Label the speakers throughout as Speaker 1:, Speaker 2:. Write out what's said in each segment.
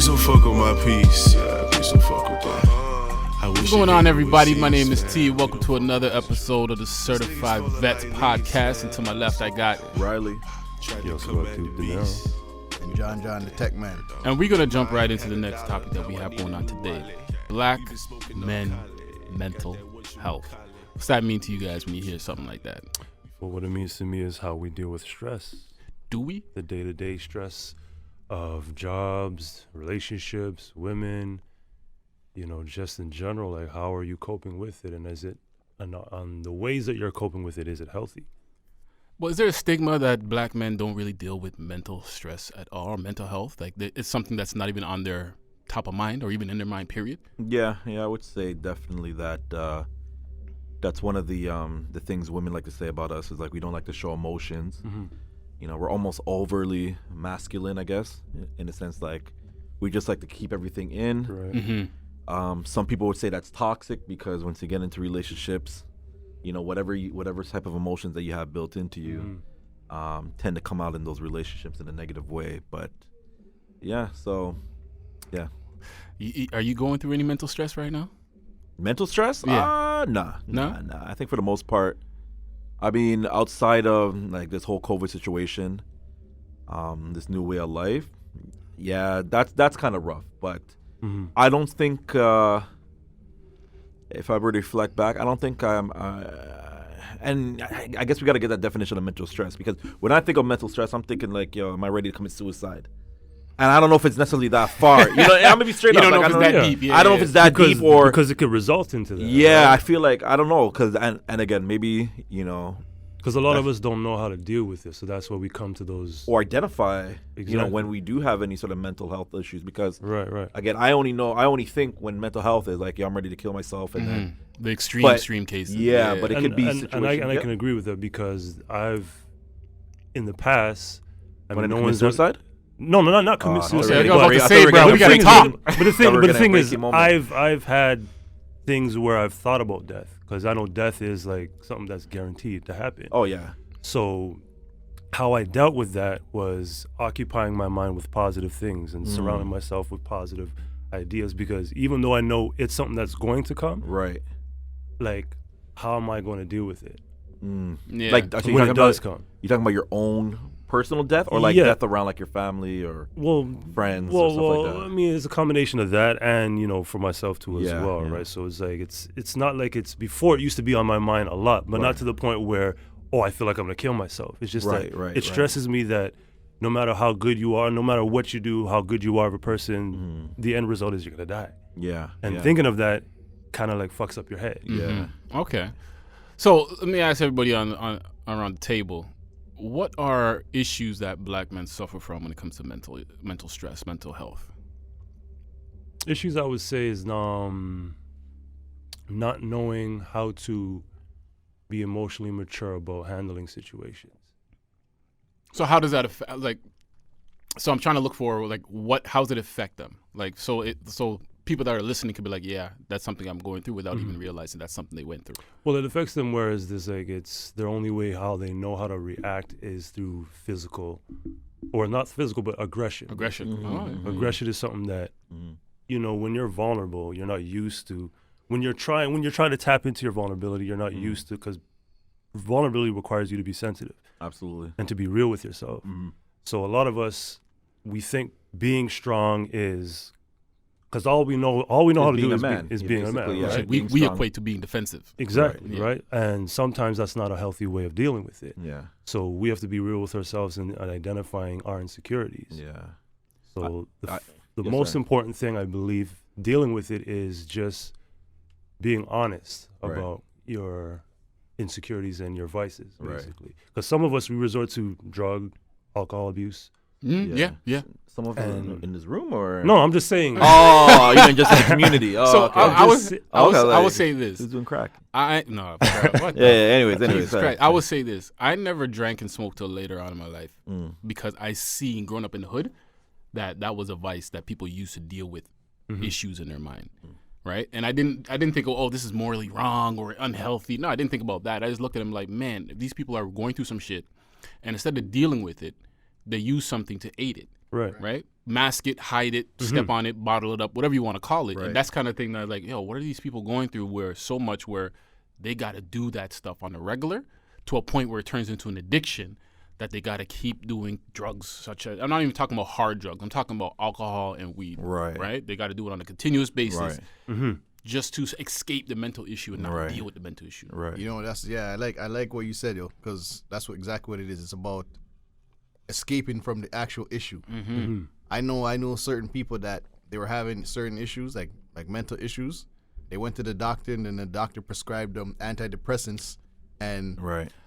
Speaker 1: so fuck with my piece. Yeah, please so fuck with that.
Speaker 2: What's going on, everybody? My name is T. Welcome to another episode of the Certified Vets Podcast. And to my left, I got
Speaker 3: Riley.
Speaker 1: Yo, so
Speaker 4: And John the Tech Man.
Speaker 2: And we're going to jump right into the next topic that we have going on today. Black men mental health. What's that mean to you guys when you hear something like that?
Speaker 5: Well, what it means to me is how we deal with stress.
Speaker 2: Do we?
Speaker 5: The day-to-day stress of jobs, relationships, women, just in general, like how are you coping with it? And is it, on the ways that you're coping with it, is it healthy?
Speaker 2: Well, is there a stigma that black men don't really deal with mental stress at all, or mental health? Like it's something that's not even on their top of mind or even in their mind, period?
Speaker 3: Yeah, I would say definitely that that's one of the things women like to say about us is like we don't like to show emotions.
Speaker 5: Mm-hmm.
Speaker 3: We're almost overly masculine, I guess, in a sense, like we just like to keep everything in.
Speaker 5: Right.
Speaker 2: Mm-hmm.
Speaker 3: Some people would say that's toxic because once you get into relationships, whatever type of emotions that you have built into you tend to come out in those relationships in a negative way. But yeah, so yeah.
Speaker 2: Are you going through any mental stress right now?
Speaker 3: Mental stress?
Speaker 2: Yeah.
Speaker 3: Nah.
Speaker 2: No?
Speaker 3: I think for the most part, I mean, outside of like this whole COVID situation, this new way of life, yeah, that's kind of rough. But I don't think, if I were to reflect back, I don't think I'm, and I guess we got to get that definition of mental stress, because when I think of mental stress, I'm thinking like, am I ready to commit suicide? And I don't know if it's necessally that far. I'm gonna be straight up.
Speaker 2: You don't
Speaker 3: like,
Speaker 2: know if it's that deep. Yeah,
Speaker 3: I don't know if it's that deep or
Speaker 5: because it could result into that.
Speaker 3: Yeah,
Speaker 5: right?
Speaker 3: I feel like I don't know because and again maybe
Speaker 5: because a lot of us don't know how to deal with this, so that's why we come to those
Speaker 3: or identify
Speaker 5: Exactly.
Speaker 3: when we do have any sort of mental health issues, because
Speaker 5: right.
Speaker 3: Again, I only think when mental health is like I'm ready to kill myself, and then
Speaker 2: the extreme cases.
Speaker 3: Yeah, but it could be situations.
Speaker 5: And I can agree with that because I've in the past
Speaker 3: when no one's suicide.
Speaker 5: No, not commit suicide.
Speaker 2: I was about to say, bro, we gotta talk.
Speaker 5: But the thing is, I've had things where I've thought about death because I know death is like something that's guaranteed to happen.
Speaker 3: Oh yeah.
Speaker 5: So how I dealt with that was occupying my mind with positive things and surrounding myself with positive ideas, because even though I know it's something that's going to come,
Speaker 3: right?
Speaker 5: Like, how am I going to deal with it?
Speaker 2: Yeah.
Speaker 3: Like
Speaker 5: when it does come.
Speaker 3: You talking about your own personal death or like death around like your family or friends or stuff like that?
Speaker 5: I mean, it's a combination of that and, for myself too as well, right? So it's like, it's not like it's before it used to be on my mind a lot, but not to the point where, I feel like I'm going to kill myself. It's just it stresses me that no matter how good you are, no matter what you do, how good you are of a person, the end result is you're going to die.
Speaker 3: Yeah.
Speaker 5: And thinking of that kind of like fucks up your head.
Speaker 3: Yeah.
Speaker 2: Okay. So let me ask everybody on around the table, what are issues that black men suffer from when it comes to mental stress, mental health?
Speaker 5: Issues I would say is not knowing how to be emotionally mature about handling situations.
Speaker 2: So how does that affect? So I'm trying to look for how does it affect them? So people that are listening could be like, yeah, that's something I'm going through without even realizing that's something they went through.
Speaker 5: Well, it affects them whereas it's their only way how they know how to react is through physical, or not physical, but aggression. Aggression is something that, when you're vulnerable, you're not used to. When you're trying to tap into your vulnerability, you're not used to, because vulnerability requires you to be sensitive.
Speaker 3: Absolutely.
Speaker 5: And to be real with yourself. So a lot of us, we think being strong is, because all we know how to do is being a man.
Speaker 3: Yeah,
Speaker 5: right?
Speaker 2: We equate to being defensive.
Speaker 5: Exactly, right? And sometimes that's not a healthy way of dealing with it.
Speaker 3: Yeah.
Speaker 5: So we have to be real with ourselves and identifying our insecurities.
Speaker 3: Yeah.
Speaker 5: So the most important thing, I believe, dealing with it is just being honest about your insecurities and your vices, basically. Because some of us, we resort to drug, alcohol abuse.
Speaker 2: Yeah.
Speaker 3: Some of them in this room, or
Speaker 5: no? I'm just saying.
Speaker 3: Oh, you mean just in the community? Oh,
Speaker 2: so
Speaker 3: okay.
Speaker 2: I would say this.
Speaker 3: Who's doing crack?
Speaker 2: What?
Speaker 3: Anyways.
Speaker 2: I would say this. I never drank and smoked till later on in my life because I seen growing up in the hood that was a vice that people used to deal with issues in their mind. Right. And I didn't think, this is morally wrong or unhealthy. No, I didn't think about that. I just looked at them like, man, if these people are going through some shit, and instead of dealing with it, they use something to aid it.
Speaker 5: Right.
Speaker 2: mask it, hide it, step on it, bottle it up, whatever you want to call it.
Speaker 4: Right.
Speaker 2: And that's kind of thing that like, yo, what are these people going through where they got to do that stuff on the regular to a point where it turns into an addiction that they got to keep doing drugs such as, I'm not even talking about hard drugs. I'm talking about alcohol and weed. Right? They got to do it on a continuous basis just to escape the mental issue and not deal with the mental issue.
Speaker 3: Right.
Speaker 4: You know, I like what you said, yo, because that's exactly what it is. It's about escaping from the actual issue. I know certain people that they were having certain issues, like mental issues. They went to the doctor, and then the doctor prescribed them antidepressants, and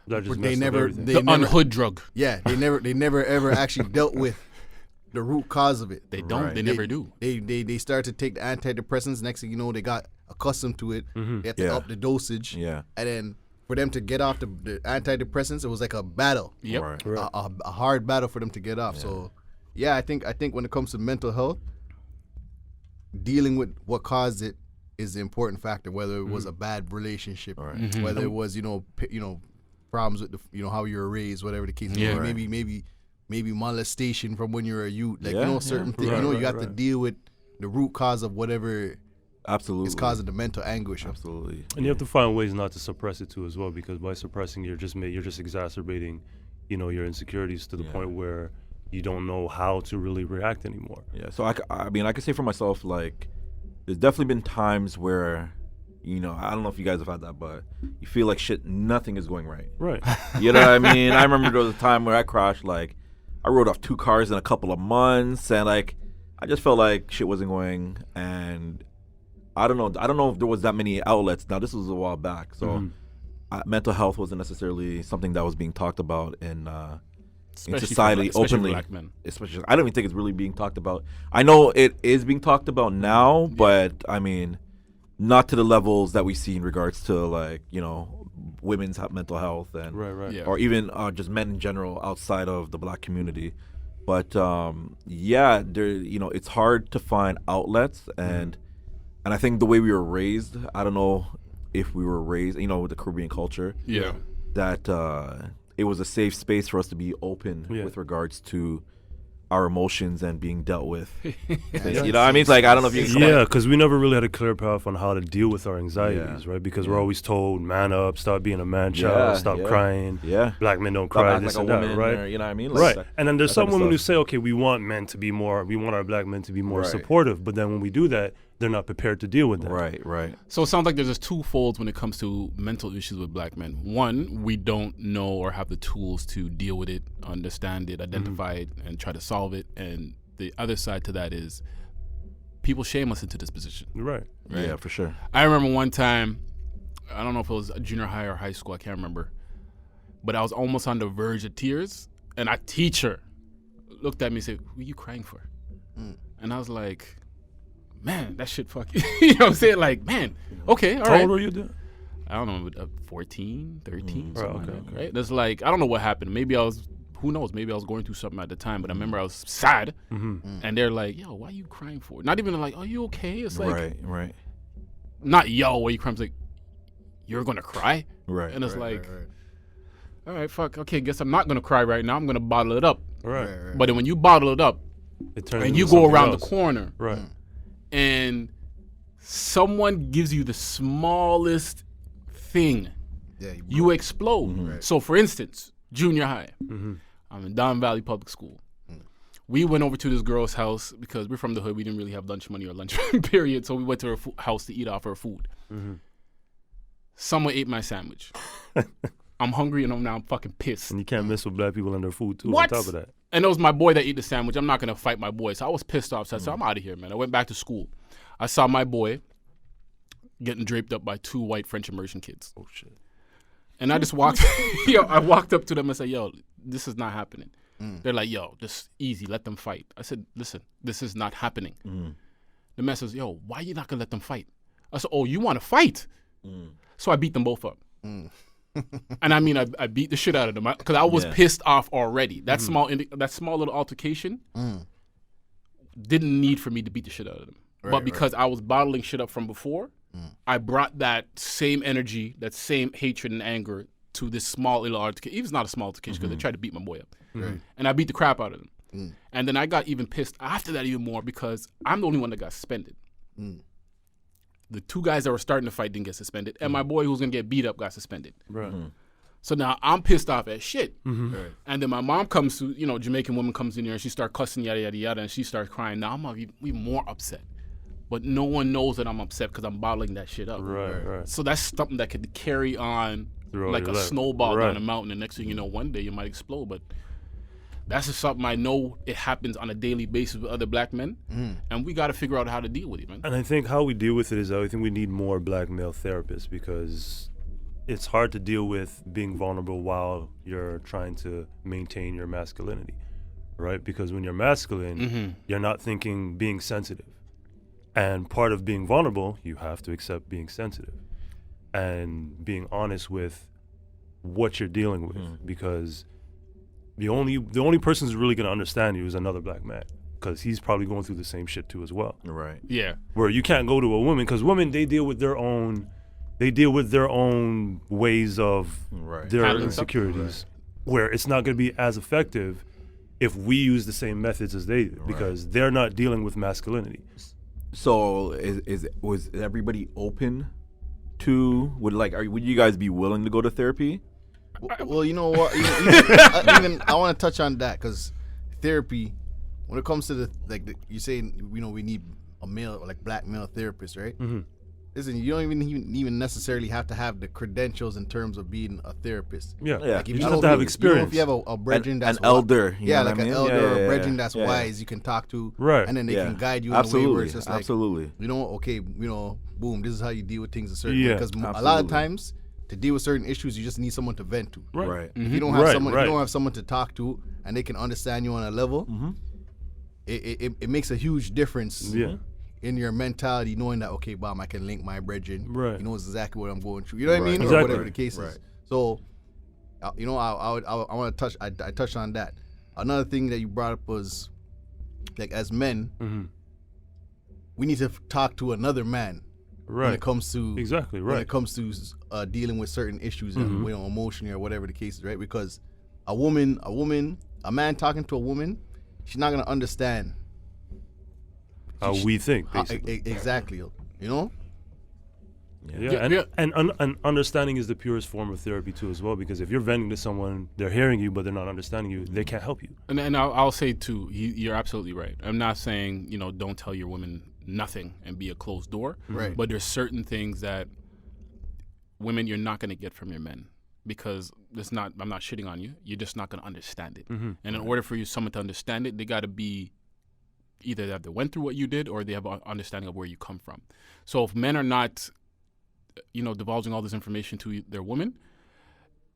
Speaker 5: That just
Speaker 4: they
Speaker 5: messed up
Speaker 4: never
Speaker 5: everything.
Speaker 2: The unhood drug.
Speaker 4: Yeah, they never ever actually dealt with the root cause of it.
Speaker 2: They don't. They never do.
Speaker 4: They start to take the antidepressants. Next thing you know, they got accustomed to it. They had to up the dosage.
Speaker 3: Yeah.
Speaker 4: And then for them to get off the antidepressants, it was like a battle.
Speaker 2: Yep.
Speaker 4: A hard battle for them to get off. So, yeah, I think when it comes to mental health, dealing with what caused it is the important factor. Whether it was a bad relationship, whether it was problems with how you were raised, whatever the case.
Speaker 2: Yeah.
Speaker 4: Maybe molestation from when you were a youth. Like certain things.
Speaker 5: Right,
Speaker 4: you
Speaker 5: right,
Speaker 4: have to deal with the root cause of whatever
Speaker 3: Absolutely.
Speaker 4: is causing the mental anguish.
Speaker 3: Absolutely.
Speaker 5: And you have to find ways not to suppress it too as well, because by suppressing you're just exacerbating, your insecurities to the point where you don't know how to really react anymore.
Speaker 3: Yeah. So I mean, I can say for myself, like, there's definitely been times where, I don't know if you guys have had that, but you feel like nothing is going right.
Speaker 5: Right.
Speaker 3: You know what I mean? I remember there was a time where I crashed, like, I rode off 2 cars in a couple of months, and like, I just felt like shit wasn't going, and I don't know if there was that many outlets. Now, this was a while back, so mental health wasn't necessarily something that was being talked about in society openly.
Speaker 2: For black men.
Speaker 3: Especially, I don't even think it's really being talked about. I know it is being talked about now, but I mean, not to the levels that we see in regards to, like, women's mental health and or even just men in general outside of the black community. But there, it's hard to find outlets, and I think the way we were raised, I don't know if we were raised, with the Caribbean culture, that it was a safe space for us to be open with regards to our emotions and being dealt with. You know what I mean? It's like, I don't know if you can
Speaker 5: because we never really had a clear path on how to deal with our anxieties, right? Because we're always told, man up, stop being a man child, stop crying.
Speaker 3: Yeah.
Speaker 5: Black men don't cry,
Speaker 3: Act
Speaker 5: this
Speaker 3: like
Speaker 5: and
Speaker 3: a
Speaker 5: that,
Speaker 3: woman,
Speaker 5: right?
Speaker 3: or, you know what I mean? Like,
Speaker 5: Right. And then there's some women who
Speaker 3: stuff.
Speaker 5: say, okay, we want our black men to be more supportive, but then when we do that, they're not prepared to deal with that.
Speaker 3: Right.
Speaker 2: So it sounds like there's just two folds when it comes to mental issues with black men. One, we don't know or have the tools to deal with it, understand it, identify it, and try to solve it. And the other side to that is people shame us into this position.
Speaker 5: Right.
Speaker 3: Yeah, for sure.
Speaker 2: I remember one time, I don't know if it was junior high or high school, I can't remember, but I was almost on the verge of tears, and a teacher looked at me and said, "What are you crying for?" And I was like, man, that shit fuck you. You know what I'm saying? Like, man, okay, all right.
Speaker 5: How old were you then?
Speaker 2: I don't know, 14, 13,
Speaker 5: Right,
Speaker 2: something like
Speaker 5: okay.
Speaker 2: that, right? That's like, I don't know what happened. Maybe who knows, maybe I was going through something at the time, but I remember I was sad, and they're like, yo, why are you crying for? Not even like, are you okay? It's like,
Speaker 3: Right.
Speaker 2: not yo, why you crying? It's like, you're gonna cry?
Speaker 3: Right.
Speaker 2: And it's like, all right, fuck, okay, guess I'm not gonna cry right now. I'm gonna bottle it up.
Speaker 5: Right.
Speaker 2: But then when you bottle it up,
Speaker 5: It turns
Speaker 2: and
Speaker 5: into
Speaker 2: you go
Speaker 5: something
Speaker 2: around
Speaker 5: else.
Speaker 2: the corner,
Speaker 5: Right.
Speaker 2: and someone gives you the smallest thing, you explode. So, for instance, junior high, I'm in Don Valley Public School. We went over to this girl's house because we're from the hood. We didn't really have lunch money or lunch period, so we went to her house to eat off her food. Someone ate my sandwich. I'm hungry and I'm now fucking pissed.
Speaker 5: And you can't mess with black people and their food too.
Speaker 2: What?
Speaker 5: On top of that.
Speaker 2: And it was my boy that ate the sandwich. I'm not going to fight my boy. So I was pissed off. So I said, I'm out of here, man. I went back to school. I saw my boy getting draped up by 2 white French immersion kids.
Speaker 5: Oh, shit.
Speaker 2: And I just walked, I walked up to them and said, yo, this is not happening. They're like, yo, just easy, let them fight. I said, listen, this is not happening. The man says, yo, why you not going to let them fight? I said, oh, you want to fight? So I beat them both up. And I mean, I beat the shit out of them because I was pissed off already. That small little altercation didn't need for me to beat the shit out of them. But because I was bottling shit up from before, I brought that same energy, that same hatred and anger to this small little altercation. Even if it's not a small altercation because they tried to beat my boy up. And I beat the crap out of them. And then I got even pissed after that even more because I'm the only one that got suspended. The 2 guys that were starting to fight didn't get suspended, and my boy who was gonna get beat up got suspended.
Speaker 5: Right.
Speaker 2: So now I'm pissed off at shit. Right. And then my mom comes to, Jamaican woman comes in here and she starts cussing, yada, yada, yada, and she starts crying. Now I'm even more upset. But no one knows that I'm upset because I'm bottling that shit up.
Speaker 5: Right.
Speaker 2: So that's something that could carry on like a snowball down a mountain. And next thing you know, one day you might explode. But that's just something I know it happens on a daily basis with other black men. And we got to figure out how to deal with it, man.
Speaker 5: And I think how we deal with it is I think we need more black male therapists because it's hard to deal with being vulnerable while you're trying to maintain your masculinity, right? Because when you're masculine, you're not thinking being sensitive. And part of being vulnerable, you have to accept being sensitive and being honest with what you're dealing with because the only person who's really going to understand you is another black man because he's probably going through the same shit too as well.
Speaker 3: Right.
Speaker 2: Yeah.
Speaker 5: Where you can't go to a woman because women, they deal with their own ways of their
Speaker 2: Handling
Speaker 5: insecurities where it's not going to be as effective if we use the same methods as they do because they're not dealing with masculinity.
Speaker 3: So was everybody open to would you guys be willing to go to therapy?
Speaker 4: Well, you know what? Even I want to touch on that because therapy, when it comes to you saying we need a male black male therapist, right? Listen, you don't even necessarily have to have the credentials in terms of being a therapist.
Speaker 5: Yeah.
Speaker 4: Like
Speaker 5: you just have to have experience.
Speaker 4: If you have a brethren that's
Speaker 3: an elder,
Speaker 4: an elder or a brethren that's wise, you can talk to,
Speaker 5: right?
Speaker 4: And then they can guide you in a way where it's just like,
Speaker 3: absolutely.
Speaker 4: Boom, this is how you deal with things a certain way. Because a lot of times, to deal with certain issues, you just need someone to vent to.
Speaker 3: Right.
Speaker 4: If you don't have someone, if you don't have someone to talk to, and they can understand you on a level, it makes a huge difference.
Speaker 5: Yeah.
Speaker 4: In your mentality, knowing that I can link my brethren.
Speaker 5: Right.
Speaker 4: He knows exactly what I'm going through. You know what I mean?
Speaker 5: Exactly.
Speaker 4: Or whatever the case is. So, I want to touch. I touched on that. Another thing that you brought up was, as men, we need to talk to another man.
Speaker 5: Right.
Speaker 4: When it comes to when it comes to dealing with certain issues, emotionally or whatever the case is, right? Because a man talking to a woman, she's not gonna understand
Speaker 5: how we think, basically.
Speaker 4: Exactly. You know?
Speaker 5: And understanding is the purest form of therapy too as well, because if you're venting to someone, they're hearing you, but they're not understanding you, they can't help you.
Speaker 2: And I'll say too, you're absolutely right. I'm not saying, don't tell your women nothing and be a closed door.
Speaker 4: Right.
Speaker 2: But there's certain things that women you're not going to get from your men. Because I'm not shitting on you. You're just not going to understand it. And in order for someone to understand it, they got to be either that they went through what you did or they have an understanding of where you come from. So if men are not, divulging all this information to their women,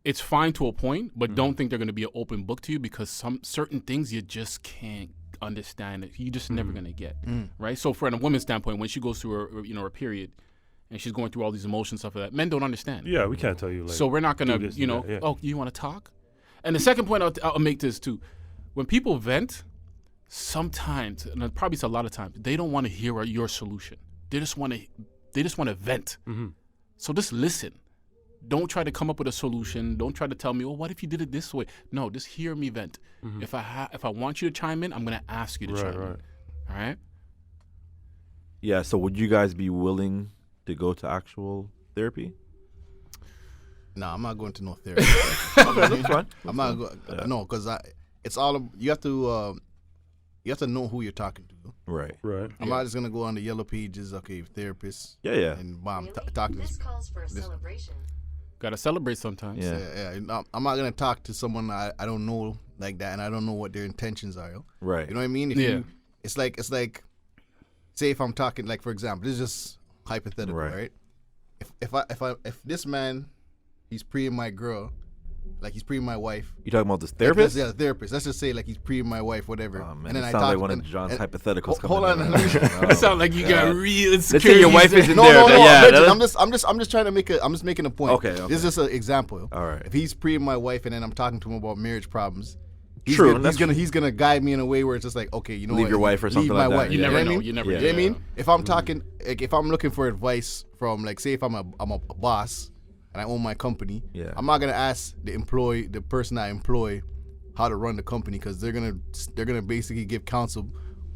Speaker 2: it's fine to a point, but don't think they're going to be an open book to you because some certain things you just can't understand. You're just never going to get, right? So from a woman's standpoint, when she goes through her period and she's going through all these emotions, stuff like that, men don't understand.
Speaker 5: Yeah, we can't tell you.
Speaker 2: So we're not going to, oh, you want to talk? And the second point I'll make this too. When people vent, sometimes, and probably it's a lot of times, they don't want to hear your solution. They just want to vent. So just listen. Don't try to come up with a solution. Don't try to tell me, oh, what if you did it this way? No, just hear me vent. If I want you to chime in, I'm going to ask you to chime in. All right?
Speaker 3: Yeah, so would you guys be willing to go to actual therapy?
Speaker 4: No, I'm not going to no therapy.
Speaker 3: That's fine.
Speaker 4: I'm not going. No, because it's all you have to know who you're talking to.
Speaker 3: Right.
Speaker 4: I'm not just gonna go on the yellow pages. Okay, therapist.
Speaker 3: Yeah.
Speaker 4: And bomb talk to
Speaker 6: this calls for a celebration.
Speaker 2: Gotta celebrate sometimes.
Speaker 4: Yeah. I'm not gonna talk to someone I don't know like that, and I don't know what their intentions are.
Speaker 3: Right.
Speaker 4: You know what I mean? It's like, say if I'm talking, like for example, this is just hypothetical, right? If this man, he's preeing my girl, like he's preeing my wife.
Speaker 3: You talking about this therapist?
Speaker 4: Yeah, therapist. Let's just say like he's preeing my wife, whatever.
Speaker 3: Oh, man,
Speaker 4: and then
Speaker 3: it
Speaker 4: I
Speaker 3: sounds
Speaker 4: talk
Speaker 3: like one of John's hypotheticals.
Speaker 4: Hold on.
Speaker 2: It sounds like you got real insecurities.
Speaker 3: Let's say your wife isn't
Speaker 4: No.
Speaker 3: there.
Speaker 4: I'm just trying to make I'm just making a point.
Speaker 3: Okay.
Speaker 4: This is just an example.
Speaker 3: All right.
Speaker 4: If he's preeing my wife and then I'm talking to him about marriage problems, he's gonna guide me in a way where it's just like, okay, you know,
Speaker 3: leave your wife or something like that.
Speaker 4: Wife.
Speaker 2: You never know.
Speaker 4: You know what I mean? If I'm talking, like if I'm looking for advice from, like, say if I'm a boss and I own my company, I'm not gonna ask the person I employ how to run the company because they're gonna basically give counsel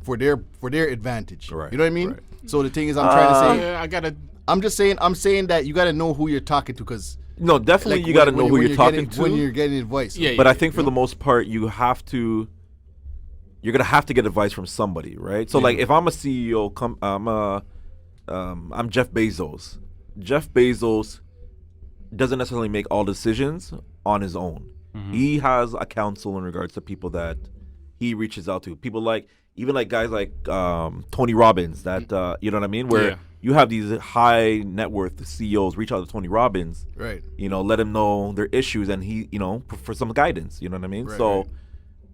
Speaker 4: for their advantage.
Speaker 3: Right.
Speaker 4: You know what I mean?
Speaker 3: Right.
Speaker 4: So the thing is, I'm trying to say,
Speaker 2: I gotta.
Speaker 4: I'm saying that you gotta know who you're talking to because.
Speaker 3: No, definitely
Speaker 4: Like,
Speaker 3: you got to
Speaker 4: when-
Speaker 3: know
Speaker 4: when
Speaker 3: who you're
Speaker 4: you're
Speaker 3: talking
Speaker 4: getting,
Speaker 3: to.
Speaker 4: when you're getting advice.
Speaker 2: Yeah,
Speaker 3: But I think for the most part, you're gonna have to get advice from somebody, right? So like, if I'm a CEO, I'm Jeff Bezos. Jeff Bezos doesn't necessarily make all decisions on his own. He has a council in regards to people that he reaches out to. People like even like guys like Tony Robbins. That you know what I mean? Where you have these high net worth CEOs reach out to Tony Robbins,
Speaker 4: Right.
Speaker 3: you know, let him know their issues, and he, you know, for some guidance. You know what I mean?
Speaker 4: Right,
Speaker 3: So,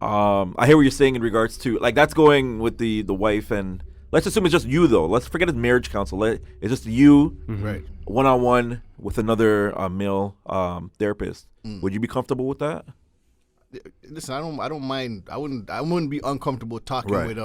Speaker 3: I hear what you're saying in regards to like that's going with the wife, and let's assume it's just you though. Let's forget his marriage counsel. It's just you,
Speaker 4: Right.
Speaker 3: one-on-one with another male therapist. Would you be comfortable with that?
Speaker 4: Listen, I don't mind. I wouldn't be uncomfortable talking
Speaker 3: Right.
Speaker 4: with you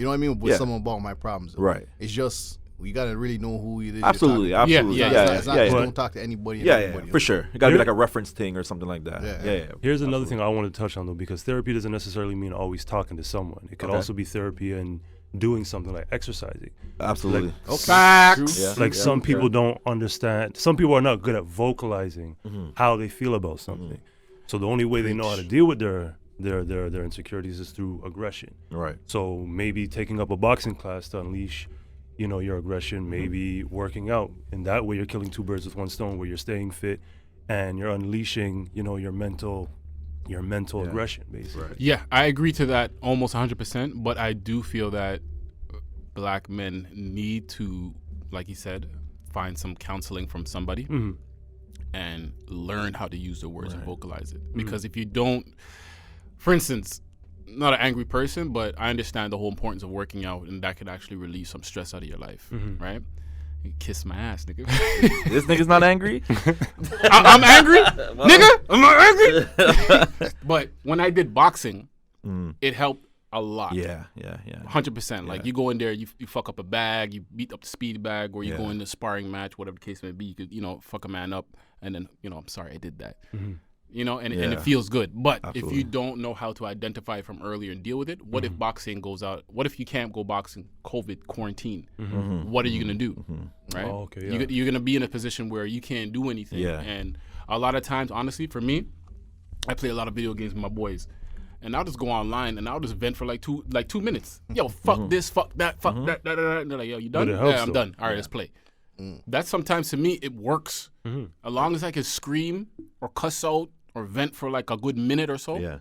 Speaker 4: know what I mean, with
Speaker 3: Yeah.
Speaker 4: someone about my problems.
Speaker 3: Right.
Speaker 4: It's just we gotta really know who it is.
Speaker 3: Absolutely,
Speaker 4: you're talking to.
Speaker 3: absolutely.
Speaker 2: Yeah,
Speaker 4: It's not just don't talk to anybody. And everybody.
Speaker 3: For sure. It got to be
Speaker 5: Here-
Speaker 3: like a reference thing or something like that.
Speaker 4: Yeah.
Speaker 5: Here's another thing I want to touch on though, because therapy doesn't necessarily mean always talking to someone. It could
Speaker 3: Okay.
Speaker 5: also be therapy and doing something like exercising.
Speaker 3: Absolutely.
Speaker 2: Facts.
Speaker 3: Yeah.
Speaker 5: Like some people don't understand. Some people are not good at vocalizing how they feel about something. So the only way they know how to deal with their insecurities is through aggression.
Speaker 3: Right.
Speaker 5: So maybe taking up a boxing class to unleash, you know, your aggression. Maybe working out, and that way you're killing two birds with one stone. Where you're staying fit, and you're unleashing, you know, your mental aggression, basically.
Speaker 3: Right.
Speaker 2: Yeah, I agree to that almost 100%. But I do feel that black men need to, like you said, find some counseling from somebody and learn how to use the words and vocalize it. Because if you don't, for instance, not an angry person, but I understand the whole importance of working out, and that could actually relieve some stress out of your life, right? You kiss my ass, nigga.
Speaker 3: This nigga's not angry?
Speaker 2: I'm angry, nigga. I'm not angry. But when I did boxing, it helped a lot.
Speaker 3: Yeah.
Speaker 2: 100%. Like you go in there, you fuck up a bag, you beat up the speed bag, or you
Speaker 3: Yeah.
Speaker 2: go in the sparring match, whatever the case may be. You could, you know, fuck a man up, and then, you know, I'm sorry I did that. You know, and
Speaker 3: Yeah.
Speaker 2: it feels good. But
Speaker 3: Absolutely.
Speaker 2: if you don't know how to identify it from earlier and deal with it, what if boxing goes out? What if you can't go boxing? COVID quarantine. What are you gonna do? Right?
Speaker 5: Oh, okay,
Speaker 2: You-
Speaker 5: yeah.
Speaker 2: You're gonna be in a position where you can't do anything.
Speaker 3: Yeah.
Speaker 2: And a lot of times, honestly, for me, I play a lot of video games with my boys. And I'll just go online and I'll just vent for like 2 minutes. Yo, fuck this, fuck that, fuck that, da, da, da. And they're like, yo, you done?
Speaker 5: But it helps,
Speaker 2: Yeah, I'm
Speaker 5: though.
Speaker 2: done. All right, let's play. That sometimes to me, it works. As long as I can scream or cuss out or vent for like a good minute or so.
Speaker 3: Yeah.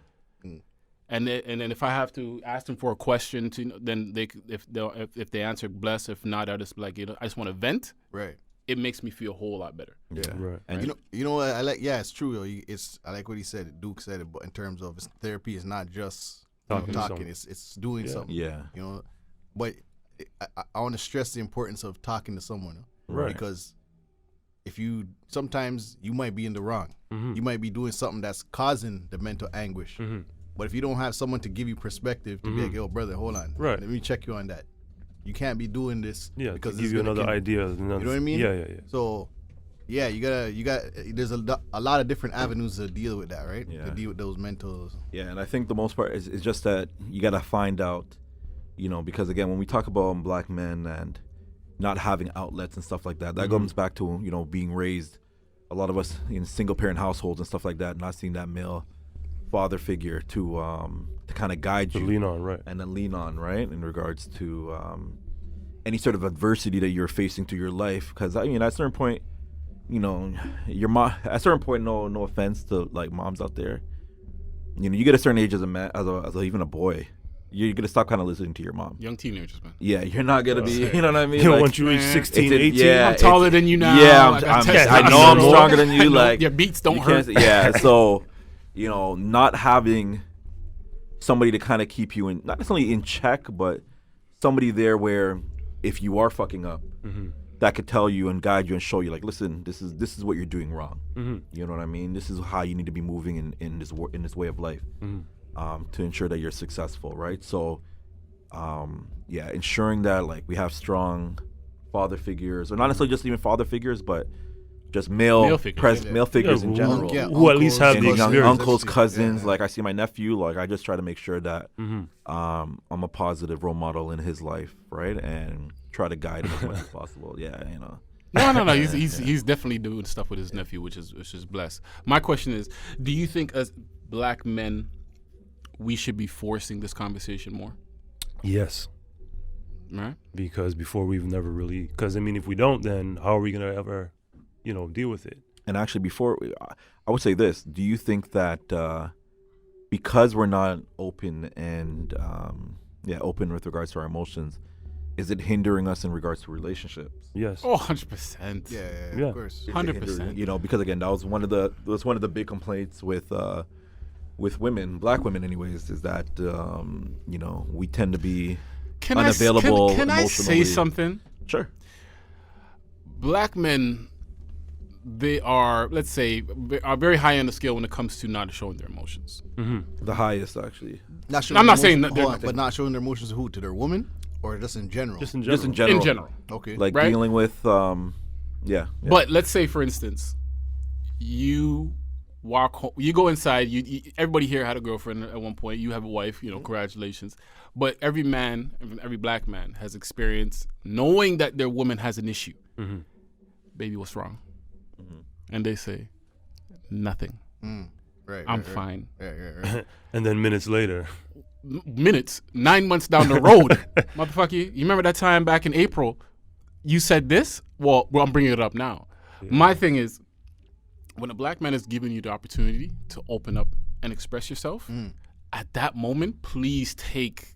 Speaker 2: And then if I have to ask them for a question, then if they answer, bless. If not, I'll just be like, you know, I just want to vent.
Speaker 4: Right.
Speaker 2: It makes me feel a whole lot better.
Speaker 3: Yeah.
Speaker 5: Right.
Speaker 3: And
Speaker 4: You know what I like. Yeah, it's true. Though. I like what he said. Duke said it, but in terms of therapy, it's not just
Speaker 5: Talking to
Speaker 4: talking.
Speaker 5: someone.
Speaker 4: It's doing something.
Speaker 3: yeah.
Speaker 4: You know, but I want to stress the importance of talking to someone,
Speaker 5: Right.
Speaker 4: Because sometimes you might be in the wrong. You might be doing something that's causing the mental anguish. But if you don't have someone to give you perspective to be like, yo, brother, hold on,
Speaker 5: Right.
Speaker 4: let me check you on that. You can't be doing this
Speaker 5: Yeah,
Speaker 4: because
Speaker 5: to
Speaker 4: this
Speaker 5: give you
Speaker 4: is gonna
Speaker 5: another
Speaker 4: kill
Speaker 5: idea.
Speaker 4: You know what I mean?
Speaker 5: Yeah.
Speaker 4: So, yeah, you got. There's a lot of different avenues to deal with that, right?
Speaker 3: Yeah.
Speaker 4: To deal with those mental.
Speaker 3: Yeah, and I think the most part is just that you gotta find out, you know, because again, when we talk about black men and not having outlets and stuff like that, that comes back to, you know, being raised, a lot of us in single parent households and stuff like that, not seeing that male father figure to kind of guide
Speaker 5: To
Speaker 3: you
Speaker 5: lean on, right.
Speaker 3: and then lean on, right, in regards to any sort of adversity that you're facing through your life. Because I mean, at a certain point, you know, your mom. At a certain point, no offense to like moms out there, you know, you get a certain age as a man, even a boy, you're gonna stop kind of listening to your mom.
Speaker 2: Young teenagers, man.
Speaker 3: Yeah, you're not gonna be. You know what I mean?
Speaker 5: You know,
Speaker 3: Like,
Speaker 5: once you reach
Speaker 2: man,
Speaker 5: 16,
Speaker 3: it's-
Speaker 5: 18,
Speaker 3: yeah,
Speaker 2: I'm taller than you now.
Speaker 3: Yeah,
Speaker 2: I got
Speaker 3: I know I'm
Speaker 2: testosterone.
Speaker 3: stronger than you.
Speaker 2: I know
Speaker 3: Like
Speaker 2: your beats don't
Speaker 3: you
Speaker 2: hurt.
Speaker 3: can't- Yeah, so you know, not having somebody to kind of keep you in, not necessarily in check, but somebody there where if you are fucking up, that could tell you and guide you and show you, like, listen, this is what you're doing wrong. You know what I mean? This is how you need to be moving in this way of life to ensure that you're successful, right? So, yeah, ensuring that like we have strong father figures, or not necessarily just even father figures, but just male
Speaker 2: figures,
Speaker 3: male figures in general.
Speaker 5: Who at least have
Speaker 3: And
Speaker 5: the
Speaker 3: young
Speaker 5: experience.
Speaker 3: uncles, cousins. Like I see my nephew. Like I just try to make sure that I'm a positive role model in his life, right? And try to guide him as much as possible. Yeah, you know.
Speaker 2: No. He's definitely doing stuff with his nephew, which is blessed. My question is, do you think as black men, we should be forcing this conversation more?
Speaker 5: Yes.
Speaker 2: Right.
Speaker 5: Because before we've never really, because I mean, if we don't, then how are we gonna ever, deal with it?
Speaker 3: And actually, before I would say this: do you think that because we're not open and open with regards to our emotions, is it hindering us in regards to relationships?
Speaker 5: Yes.
Speaker 2: Oh, 100%.
Speaker 4: Yeah, of course.
Speaker 2: 100%.
Speaker 3: Because again, that was one of the big complaints with women, black women, anyways, is that we tend to be unavailable.
Speaker 2: Can I say
Speaker 3: emotionally.
Speaker 2: something?
Speaker 3: Sure.
Speaker 2: Black men, they are, let's say, are very high on the scale when it comes to not showing their emotions.
Speaker 3: The highest, actually.
Speaker 2: I'm not saying that
Speaker 4: but not showing their emotions to who? To their woman, or just in general?
Speaker 5: Just in general.
Speaker 3: Just in general.
Speaker 2: In general.
Speaker 4: Okay.
Speaker 3: Like
Speaker 2: Right?
Speaker 3: dealing with,
Speaker 2: But let's say, for instance, you walk home, you go inside. Everybody here had a girlfriend at one point. You have a wife. Congratulations. But every man, every black man, has experienced knowing that their woman has an issue. Baby, what's wrong? And they say, nothing.
Speaker 4: Right.
Speaker 2: I'm fine.
Speaker 4: Right.
Speaker 5: And then minutes later,
Speaker 2: 9 months down the road, motherfucker, you remember that time back in April? You said this. Well, I'm bringing it up now. My thing is, when a black man is giving you the opportunity to open up and express yourself, at that moment, please take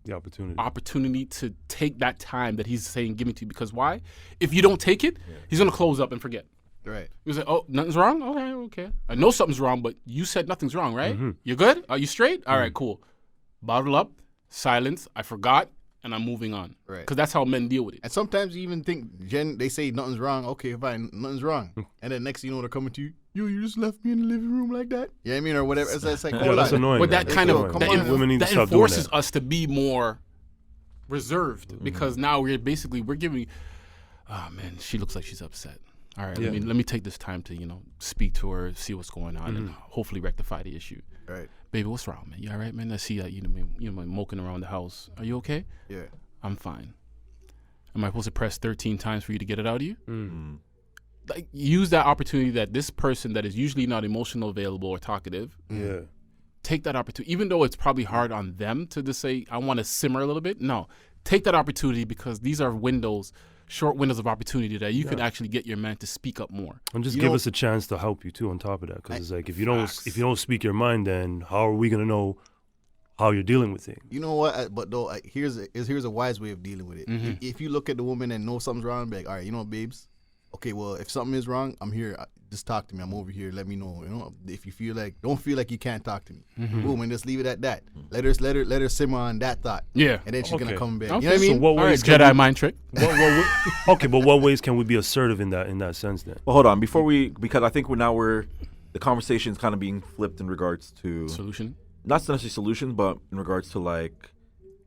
Speaker 5: the
Speaker 2: opportunity to take that time that he's saying give me to you. Because why? If you don't take it, he's gonna close up and forget.
Speaker 4: Right.
Speaker 2: He's like, oh, nothing's wrong? Okay. I know something's wrong, but you said nothing's wrong, right? You good? Are you straight? All right, cool. Bottle up, silence, I forgot, and I'm moving on.
Speaker 4: Right.
Speaker 2: Because that's how men deal with it.
Speaker 4: And sometimes you even think, they say nothing's wrong. Okay, fine, nothing's wrong. And then next thing you know, they're coming to you. You just left me in the living room like that? Yeah, I mean, or whatever. It's like,
Speaker 5: that's annoying.
Speaker 2: But that kind of,
Speaker 5: women need to
Speaker 2: that
Speaker 5: stop doing
Speaker 2: enforces
Speaker 5: that.
Speaker 2: us to be more reserved because now we're giving, oh man, she looks like she's upset. All right, let me take this time to speak to her, see what's going on, and hopefully rectify the issue.
Speaker 4: Right.
Speaker 2: Baby, what's wrong, man? You all right, man? I see that you moking around the house. Are you okay?
Speaker 4: Yeah.
Speaker 2: I'm fine. Am I supposed to press 13 times for you to get it out of you? Like, use that opportunity that this person that is usually not emotional, available, or talkative. Take that opportunity, even though it's probably hard on them to just say, I want to simmer a little bit. No, take that opportunity because these are short windows of opportunity that you can actually get your man to speak up more.
Speaker 5: And just give us a chance to help you too on top of that. Because it's like, if you don't speak your mind, then how are we going to know how you're dealing with things?
Speaker 4: You know what? But though, here's a wise way of dealing with it. If you look at the woman and know something's wrong, be like, all right, babes, okay, well, if something is wrong, I'm here. Just talk to me. I'm over here. Let me know. If you don't feel like you can't talk to me. Boom, and just leave it at that. Let her simmer on that thought.
Speaker 2: Yeah,
Speaker 4: and then she's gonna come back.
Speaker 2: Okay.
Speaker 4: You know what I mean?
Speaker 5: So what ways
Speaker 2: Jedi mind trick.
Speaker 5: Okay, but what ways can we be assertive in that sense then?
Speaker 3: Well, hold on. Because I think the conversation is kind of being flipped in regards to
Speaker 2: Solution.
Speaker 3: not necessarily solutions, but in regards to like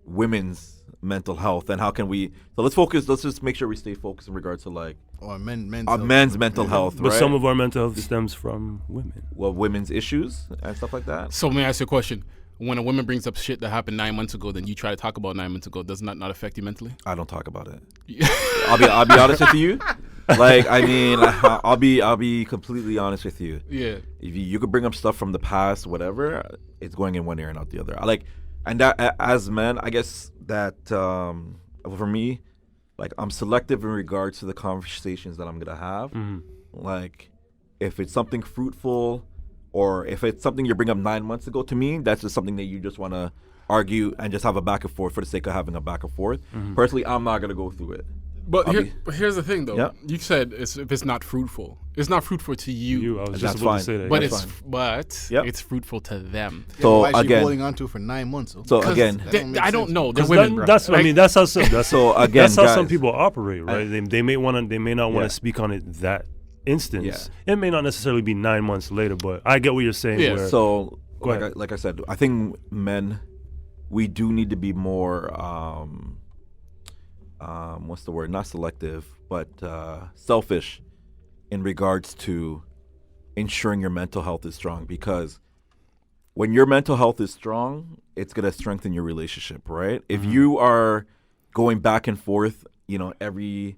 Speaker 3: women's mental health and how can we. So let's just make sure we stay focused in regards to like men's mental health.
Speaker 5: But
Speaker 3: right?
Speaker 5: some of our mental health stems from women.
Speaker 3: Well, women's issues and stuff like that.
Speaker 2: So let me ask you a question. When a woman brings up shit that happened 9 months ago, then you try to talk about 9 months ago, doesn't that not affect you mentally?
Speaker 3: I don't talk about it. I'll be honest with you. Like, I mean, I'll be completely honest with you.
Speaker 2: Yeah.
Speaker 3: If you could bring up stuff from the past, whatever, it's going in one ear and out the other. And that as men, I guess that for me, like I'm selective in regards to the conversations that I'm gonna have. Like, if it's something fruitful, or if it's something you bring up 9 months ago, to me, that's just something that you just want to argue and just have a back and forth for the sake of having a back and forth. Personally, I'm not gonna go through it.
Speaker 2: But here's the thing, though.
Speaker 3: Yeah.
Speaker 2: You said if it's not fruitful, it's not fruitful to you.
Speaker 5: I was
Speaker 3: That's
Speaker 5: just about
Speaker 3: fine.
Speaker 5: to say that.
Speaker 2: But
Speaker 5: yeah.
Speaker 2: it's fruitful to them.
Speaker 3: So
Speaker 4: why is she
Speaker 3: again,
Speaker 4: holding on to it for 9 months?
Speaker 3: so again,
Speaker 2: I don't know. They're
Speaker 5: 'Cause
Speaker 2: women, bro.
Speaker 5: that's
Speaker 2: Like,
Speaker 5: that's how some
Speaker 3: so again,
Speaker 5: that's how some
Speaker 3: guys,
Speaker 5: people operate, right? They may not want
Speaker 3: Yeah.
Speaker 5: to speak on it that instance. It may not necessarily be 9 months later, but I get what you're saying.
Speaker 2: Yeah.
Speaker 5: Where,
Speaker 3: So
Speaker 5: Go ahead.
Speaker 3: like I said, I think men, we do need to be more what's the word? Not selective, but selfish in regards to ensuring your mental health is strong, because when your mental health is strong, it's going to strengthen your relationship, right? If you are going back and forth, every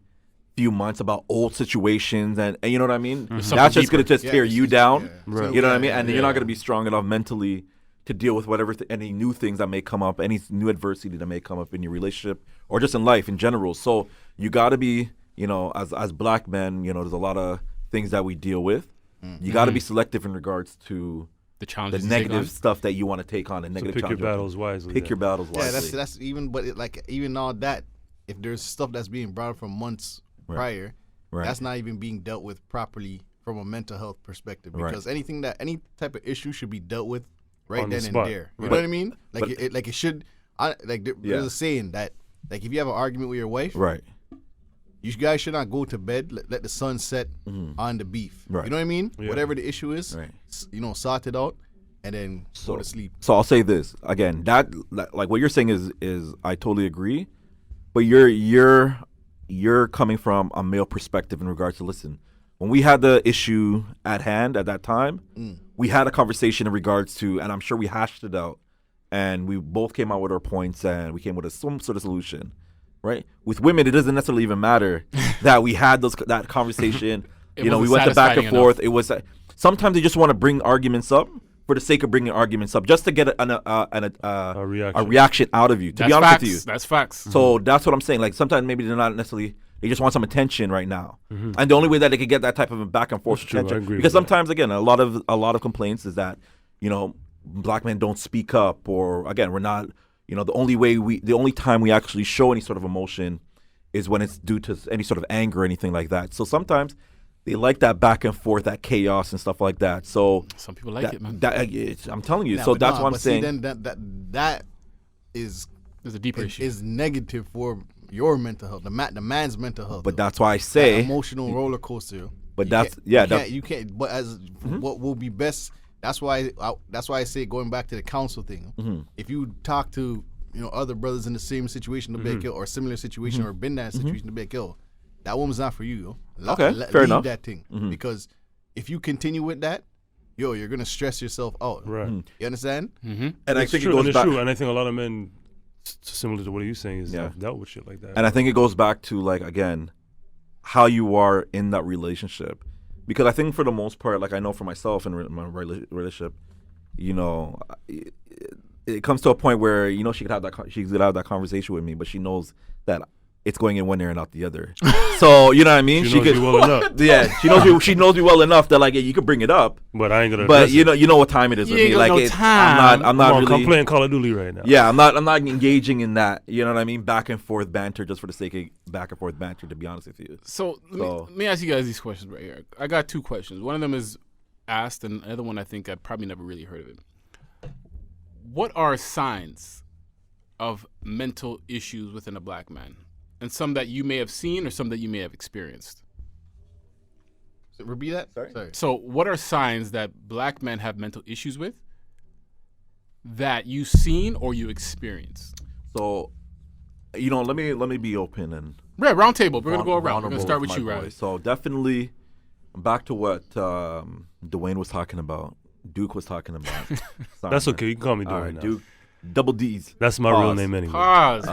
Speaker 3: few months about old situations and you know what I mean? That's just going to just tear you down.
Speaker 5: Right.
Speaker 3: You know what I mean? And you're not going to be strong enough mentally to deal with whatever any new things that may come up, any new adversity that may come up in your relationship or just in life in general. So you got to be, as black men, there's a lot of things that we deal with. You got to be selective in regards to
Speaker 2: the challenges,
Speaker 3: the negative stuff that you want to take on, and negative
Speaker 5: pick your battles wisely.
Speaker 3: Pick your battles wisely.
Speaker 4: Yeah, that's even, but even all that, if there's stuff that's being brought up from months prior, that's not even being dealt with properly from a mental health perspective, because any type of issue should be dealt with right then and there. You know what I mean? It should. There's a saying that if you have an argument with your wife, you guys should not go to bed. Let the sun set on the beef.
Speaker 3: Right.
Speaker 4: You know what I mean?
Speaker 5: Yeah.
Speaker 4: Whatever the issue is, sort it out, and then go to sleep.
Speaker 3: So I'll say this again. That like what you're saying is I totally agree, but you're coming from a male perspective in regards to, listen, when we had the issue at hand at that time, we had a conversation in regards to, and I'm sure we hashed it out, and we both came out with our points, and we came with some sort of solution. Right? With women, it doesn't necessarily even matter that we had that conversation. We went to back and forth. It was sometimes they just want to bring arguments up for the sake of bringing arguments up, just to get a reaction out of you. To be honest with you,
Speaker 2: that's facts.
Speaker 3: So that's what I'm saying. Like sometimes maybe they're not necessarily. They just want some attention right now, and the only way that they can get that type of a back and forth attention, because sometimes again a lot of complaints is that black men don't speak up, or again we're not. The only time we actually show any sort of emotion is when it's due to any sort of anger or anything like that. So sometimes they like that back and forth, that chaos and stuff like that. So
Speaker 2: some people like it, man.
Speaker 3: I'm telling you. So that's what I'm saying.
Speaker 4: See, then that is
Speaker 2: there's a deeper issue.
Speaker 4: Is negative for your mental health, the man's mental health.
Speaker 3: But that's why I say
Speaker 4: that emotional roller coaster.
Speaker 3: But
Speaker 4: you can't. But what will be best. That's why I say, going back to the counsel thing. If you talk to other brothers in the same situation to be killed, or similar situation, or been in that situation to be killed, that woman's not for you.
Speaker 3: Okay, fair enough.
Speaker 4: That thing, because if you continue with that, you're gonna stress yourself out.
Speaker 5: Right.
Speaker 4: You understand?
Speaker 3: And I think
Speaker 5: true,
Speaker 3: it goes back.
Speaker 5: true. And I think a lot of men, similar to what you're saying, is have dealt with shit like that.
Speaker 3: And I think it goes back to again, how you are in that relationship. Because I think for the most part, I know for myself in my relationship, it comes to a point where she could have that conversation with me, but she knows that it's going in one ear and out the other. So you know what I mean?
Speaker 5: She knows you well enough.
Speaker 3: Yeah, she knows me well enough that you could bring it up.
Speaker 5: But I ain't gonna.
Speaker 3: But you know what time it is with me. I'm not really.
Speaker 5: I'm playing Call of Duty right now.
Speaker 3: Yeah, I'm not engaging in that. You know what I mean? Back and forth banter just for the sake of back and forth banter. To be honest with you.
Speaker 2: So let me ask you guys these questions right here. I got two questions. One of them is asked, and the other one I think I probably never really heard of it. What are signs of mental issues within a black man? And some that you may have seen or some that you may have experienced.
Speaker 4: Repeat that? Sorry.
Speaker 2: So what are signs that black men have mental issues with that you've seen or you experienced?
Speaker 3: So, let me be open and...
Speaker 2: Yeah, round table. We're going to go around. We're going to start with you, Riley.
Speaker 3: So definitely back to what Dwayne was talking about. Duke was talking about.
Speaker 5: That's okay. You can call me Dwayne.
Speaker 3: All right,
Speaker 5: now.
Speaker 3: Duke. Double D's.
Speaker 5: That's my real name anyway.
Speaker 2: Pause.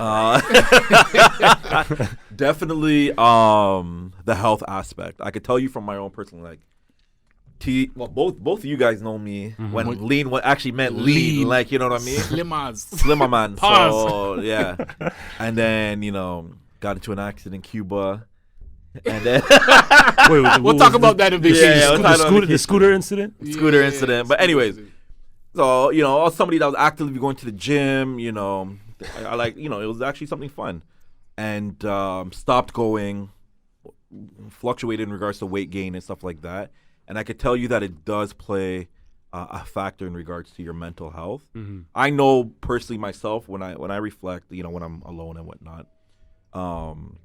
Speaker 3: Definitely the health aspect. I could tell you from my own personal both of you guys know me when lean what actually meant lean, you know what I mean? Slimmer man.
Speaker 2: Pause.
Speaker 3: So yeah. And then, got into an accident in Cuba. And then
Speaker 2: we'll talk about that in vacation.
Speaker 5: The scooter incident?
Speaker 3: Scooter incident. But anyways. So, I was somebody that was actively going to the gym, I it was actually something fun. And stopped going, fluctuated in regards to weight gain and stuff like that. And I could tell you that it does play a factor in regards to your mental health. I know personally myself when I reflect, when I'm alone and whatnot. And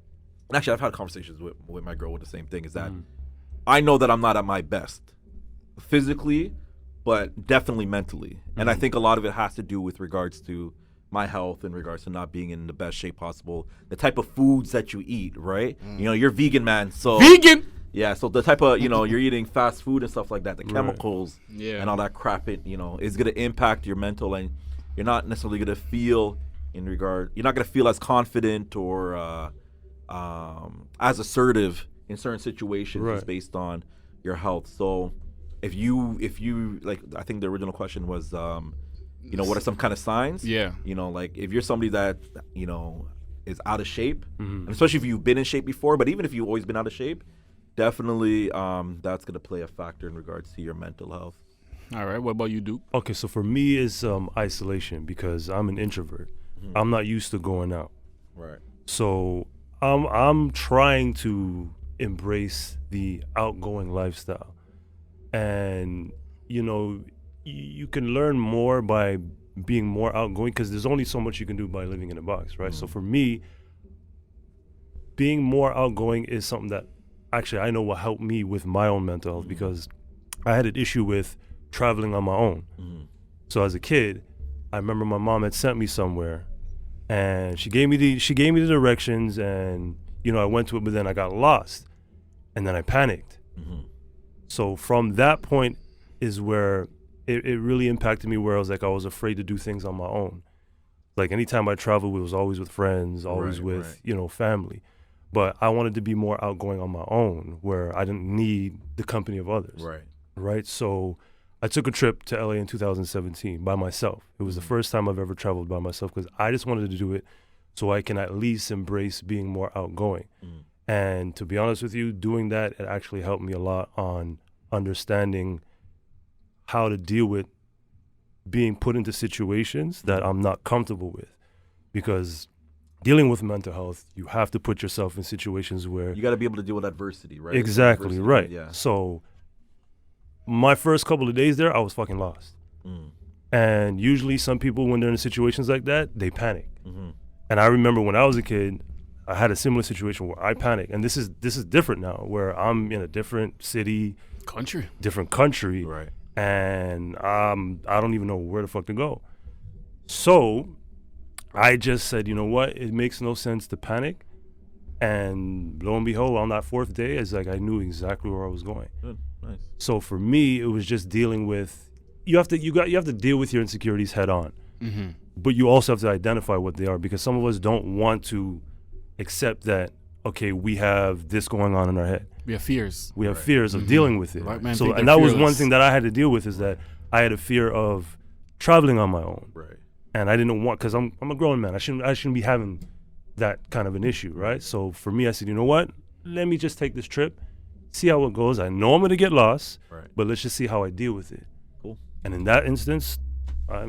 Speaker 3: actually, I've had conversations with my girl with the same thing, is that I know that I'm not at my best physically, but definitely mentally. And I think a lot of it has to do with regards to my health, in regards to not being in the best shape possible, the type of foods that you eat, right? You're vegan, man. So
Speaker 2: vegan?
Speaker 3: Yeah, so the type of, you're eating fast food and stuff like that, the chemicals and all that crap, is going to impact your mental, and you're not necessarily going to feel you're not going to feel as confident or as assertive in certain situations just based on your health. So if you like, I think the original question was, what are some kind of signs?
Speaker 2: Yeah.
Speaker 3: Like if you're somebody that, is out of shape, and especially if you've been in shape before, but even if you've always been out of shape, definitely that's going to play a factor in regards to your mental health.
Speaker 2: All right. What about you, Duke?
Speaker 5: Okay, so for me, it's isolation because I'm an introvert. I'm not used to going out.
Speaker 3: Right.
Speaker 5: So I'm trying to embrace the outgoing lifestyle. And, you can learn more by being more outgoing because there's only so much you can do by living in a box, right? So for me, being more outgoing is something that actually I know will help me with my own mental health because I had an issue with traveling on my own. So as a kid, I remember my mom had sent me somewhere and she gave me the directions, and I went to it, but then I got lost and then I panicked. So from that point is where it really impacted me, where I was afraid to do things on my own. Like anytime I traveled, it was always with friends, always with family. But I wanted to be more outgoing on my own, where I didn't need the company of others. Right. So I took a trip to LA in 2017 by myself. It was the first time I've ever traveled by myself because I just wanted to do it so I can at least embrace being more outgoing. And to be honest with you, doing that, it actually helped me a lot on understanding how to deal with being put into situations that I'm not comfortable with. Because dealing with mental health, you have to put yourself in situations where
Speaker 3: you got to be able to deal with adversity, right?
Speaker 5: Exactly, right. Yeah. So my first couple of days there, I was fucking lost. And usually some people, when they're in situations like that, they panic. And I remember when I was a kid, I had a similar situation where I panicked. And this is different now, where I'm in a different city, different country,
Speaker 3: right?
Speaker 5: And I don't even know where the fuck to go. So I just said, you know what? It makes no sense to panic. And lo and behold, on that fourth day, it's like I knew exactly where I was going.
Speaker 3: Good, nice.
Speaker 5: So for me, it was just dealing with you have to deal with your insecurities head on. But you also have to identify what they are, because some of us don't want to accept that, okay, we have this going on in our head.
Speaker 2: We have fears.
Speaker 5: We have fears of dealing with it.
Speaker 2: So,
Speaker 5: and that was one thing that I had to deal with, is that I had a fear of traveling on my own.
Speaker 3: Right.
Speaker 5: And I didn't want, because I'm a grown man. I shouldn't be having that kind of an issue, right? So for me, I said, you know what? Let me just take this trip, see how it goes. I know I'm going to get lost, but let's just see how I deal with it.
Speaker 3: Cool.
Speaker 5: And in that instance, I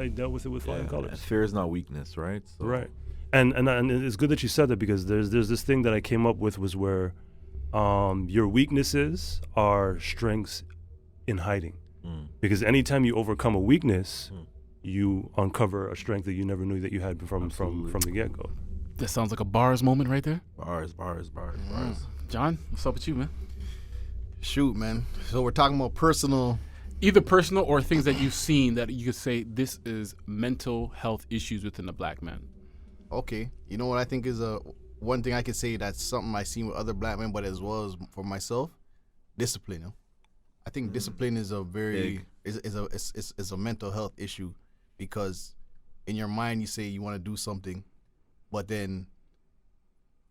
Speaker 5: dealt with it with flying colors.
Speaker 3: And fear is not weakness, right? So.
Speaker 5: Right. And it's good that you said that, because there's this thing that I came up with, was where your weaknesses are strengths in hiding. Because anytime you overcome a weakness, you uncover a strength that you never knew that you had from the get-go.
Speaker 2: That sounds like a bars moment right there.
Speaker 3: Bars.
Speaker 2: John, what's up with you, man?
Speaker 4: Shoot, man. So we're talking about personal...
Speaker 2: Either personal or things that you've seen that you could say this is mental health issues within a black man.
Speaker 4: Okay. You know what I think is one thing I could say that's something I seen with other black men, but as well as for myself? Discipline. You know? I think discipline is a very... is a mental health issue, because in your mind you say you want to do something, but then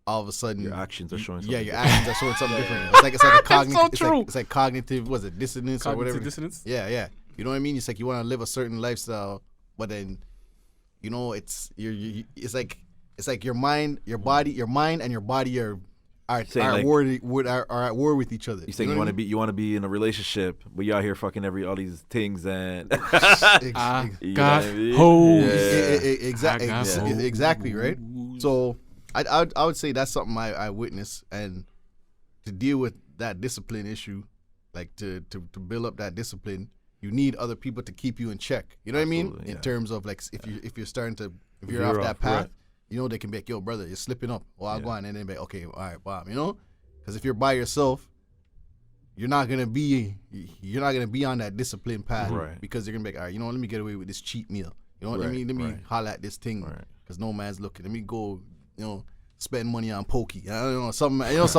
Speaker 4: all of a sudden
Speaker 3: your actions are showing something.
Speaker 4: Yeah, your actions are showing something different. It's like a cognitive. It's like cognitive. Was it dissonance or whatever?
Speaker 2: Dissonance.
Speaker 4: Yeah. You know what I mean? It's like you want to live a certain lifestyle, but then, it's like your mind, your mind, and your body are at war with each other.
Speaker 3: You saying you want to be in a relationship, but you out here fucking all these things and
Speaker 4: exactly, right? So I would say that's something I witnessed, and to deal with that discipline issue, like to build up that discipline, you need other people to keep you in check. You know what I mean? In terms of like if you're starting to if you're off that path. Right. They can be like, yo, brother, you're slipping up. Well, I'll go on, and then be like, okay, all right, Bob, because if you're by yourself, you're not gonna be on that discipline path,
Speaker 3: right? Because
Speaker 4: you're gonna be like, all right, let me get away with this cheap meal. Let me holler at this thing because no man's looking. Let me go, spend money on pokey. I don't know, some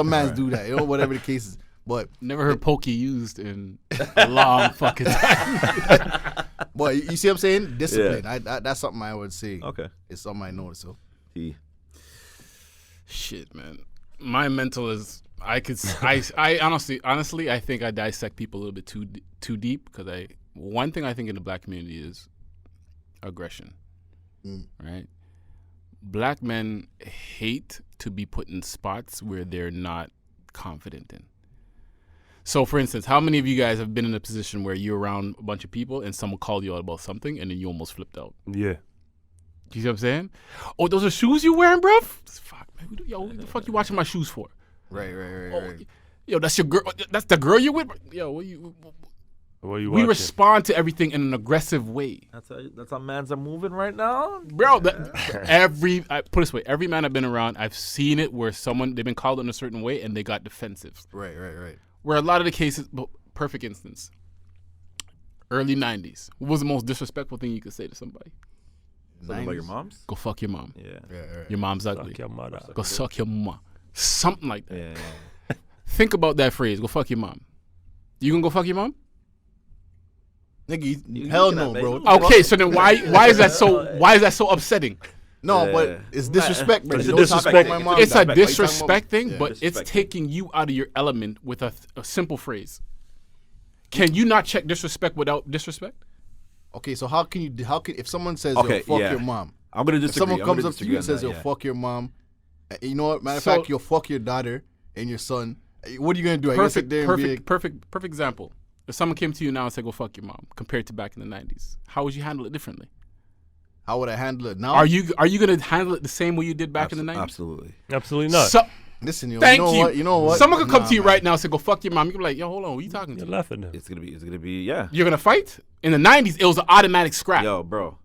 Speaker 4: mans do that. Whatever the case is. But
Speaker 2: never heard pokey used in a long fucking time.
Speaker 4: But you see what I'm saying? Discipline. That's something I would say.
Speaker 3: Okay.
Speaker 4: It's something I notice. So.
Speaker 2: Shit, man. My mental is. I honestly, I think I dissect people a little bit too deep because one thing I think in the black community is aggression, right? Black men hate to be put in spots where they're not confident in. So, for instance, how many of you guys have been in a position where you're around a bunch of people and someone called you out about something and then you almost flipped out?
Speaker 5: Yeah.
Speaker 2: You see what I'm saying? Oh, those are shoes you wearing, bro? Fuck, man. Yo, what the fuck you watching my shoes for?
Speaker 4: Right.
Speaker 2: Yo, that's your girl. That's the girl you with? Yo, what you
Speaker 5: watching?
Speaker 2: We respond to everything in an aggressive way.
Speaker 3: That's how mans are moving right now,
Speaker 2: bro. I put it this way: every man I've been around, I've seen it where they've been called in a certain way and they got defensive.
Speaker 4: Right.
Speaker 2: Where a lot of the cases, perfect instance, early '90s. What was the most disrespectful thing you could say to somebody?
Speaker 3: Something about your moms?
Speaker 2: Go fuck your mom.
Speaker 3: Yeah.
Speaker 2: Your mom's ugly.
Speaker 5: Suck your mother.
Speaker 2: Go suck your mama. Something like that.
Speaker 3: Yeah.
Speaker 2: Think about that phrase. Go fuck your mom. You gonna go fuck your mom?
Speaker 4: Nigga, hell no, bro.
Speaker 2: Okay, so then why is that so upsetting?
Speaker 4: No, but it's disrespect, bro.
Speaker 5: It's
Speaker 4: Don't
Speaker 5: a disrespect.
Speaker 4: talk about my mom.
Speaker 2: It's a
Speaker 4: Like,
Speaker 2: disrespect thing,
Speaker 4: yeah.
Speaker 2: but it's taking you out of your element with a simple phrase. Can you not check disrespect without disrespect?
Speaker 4: Okay, so how can if someone says,
Speaker 3: Okay,
Speaker 4: yo, fuck
Speaker 3: yeah.
Speaker 4: your mom.
Speaker 3: I'm gonna
Speaker 4: If
Speaker 3: disagree.
Speaker 4: someone
Speaker 3: I'm
Speaker 4: comes
Speaker 3: gonna
Speaker 4: up to you
Speaker 3: disagree
Speaker 4: and says,
Speaker 3: on
Speaker 4: yo,
Speaker 3: that,
Speaker 4: fuck your mom, you know what? Matter of
Speaker 2: So-
Speaker 4: fact, you'll fuck your daughter and your son. What are you gonna do? I guess sit there and be like,
Speaker 2: Perfect example. If someone came to you now and said, go fuck your mom, compared to back in the 90s, how would you handle it differently?
Speaker 4: how would I handle it now?
Speaker 2: Are you going to handle it the same way you did back in the 90s?
Speaker 3: Absolutely.
Speaker 5: Absolutely not.
Speaker 2: So,
Speaker 4: Listen, yo,
Speaker 2: thank
Speaker 4: you know
Speaker 2: you.
Speaker 4: what? You know what?
Speaker 2: Someone could come
Speaker 4: Nah,
Speaker 2: to you
Speaker 4: man.
Speaker 2: right now and say, go fuck your mom. You can be like, yo, hold on, who are you talking
Speaker 5: You're
Speaker 2: to?
Speaker 5: laughing at him.
Speaker 3: It's gonna be yeah.
Speaker 2: You're going to fight? In the 90s, it was an automatic scrap.
Speaker 3: Yo, bro.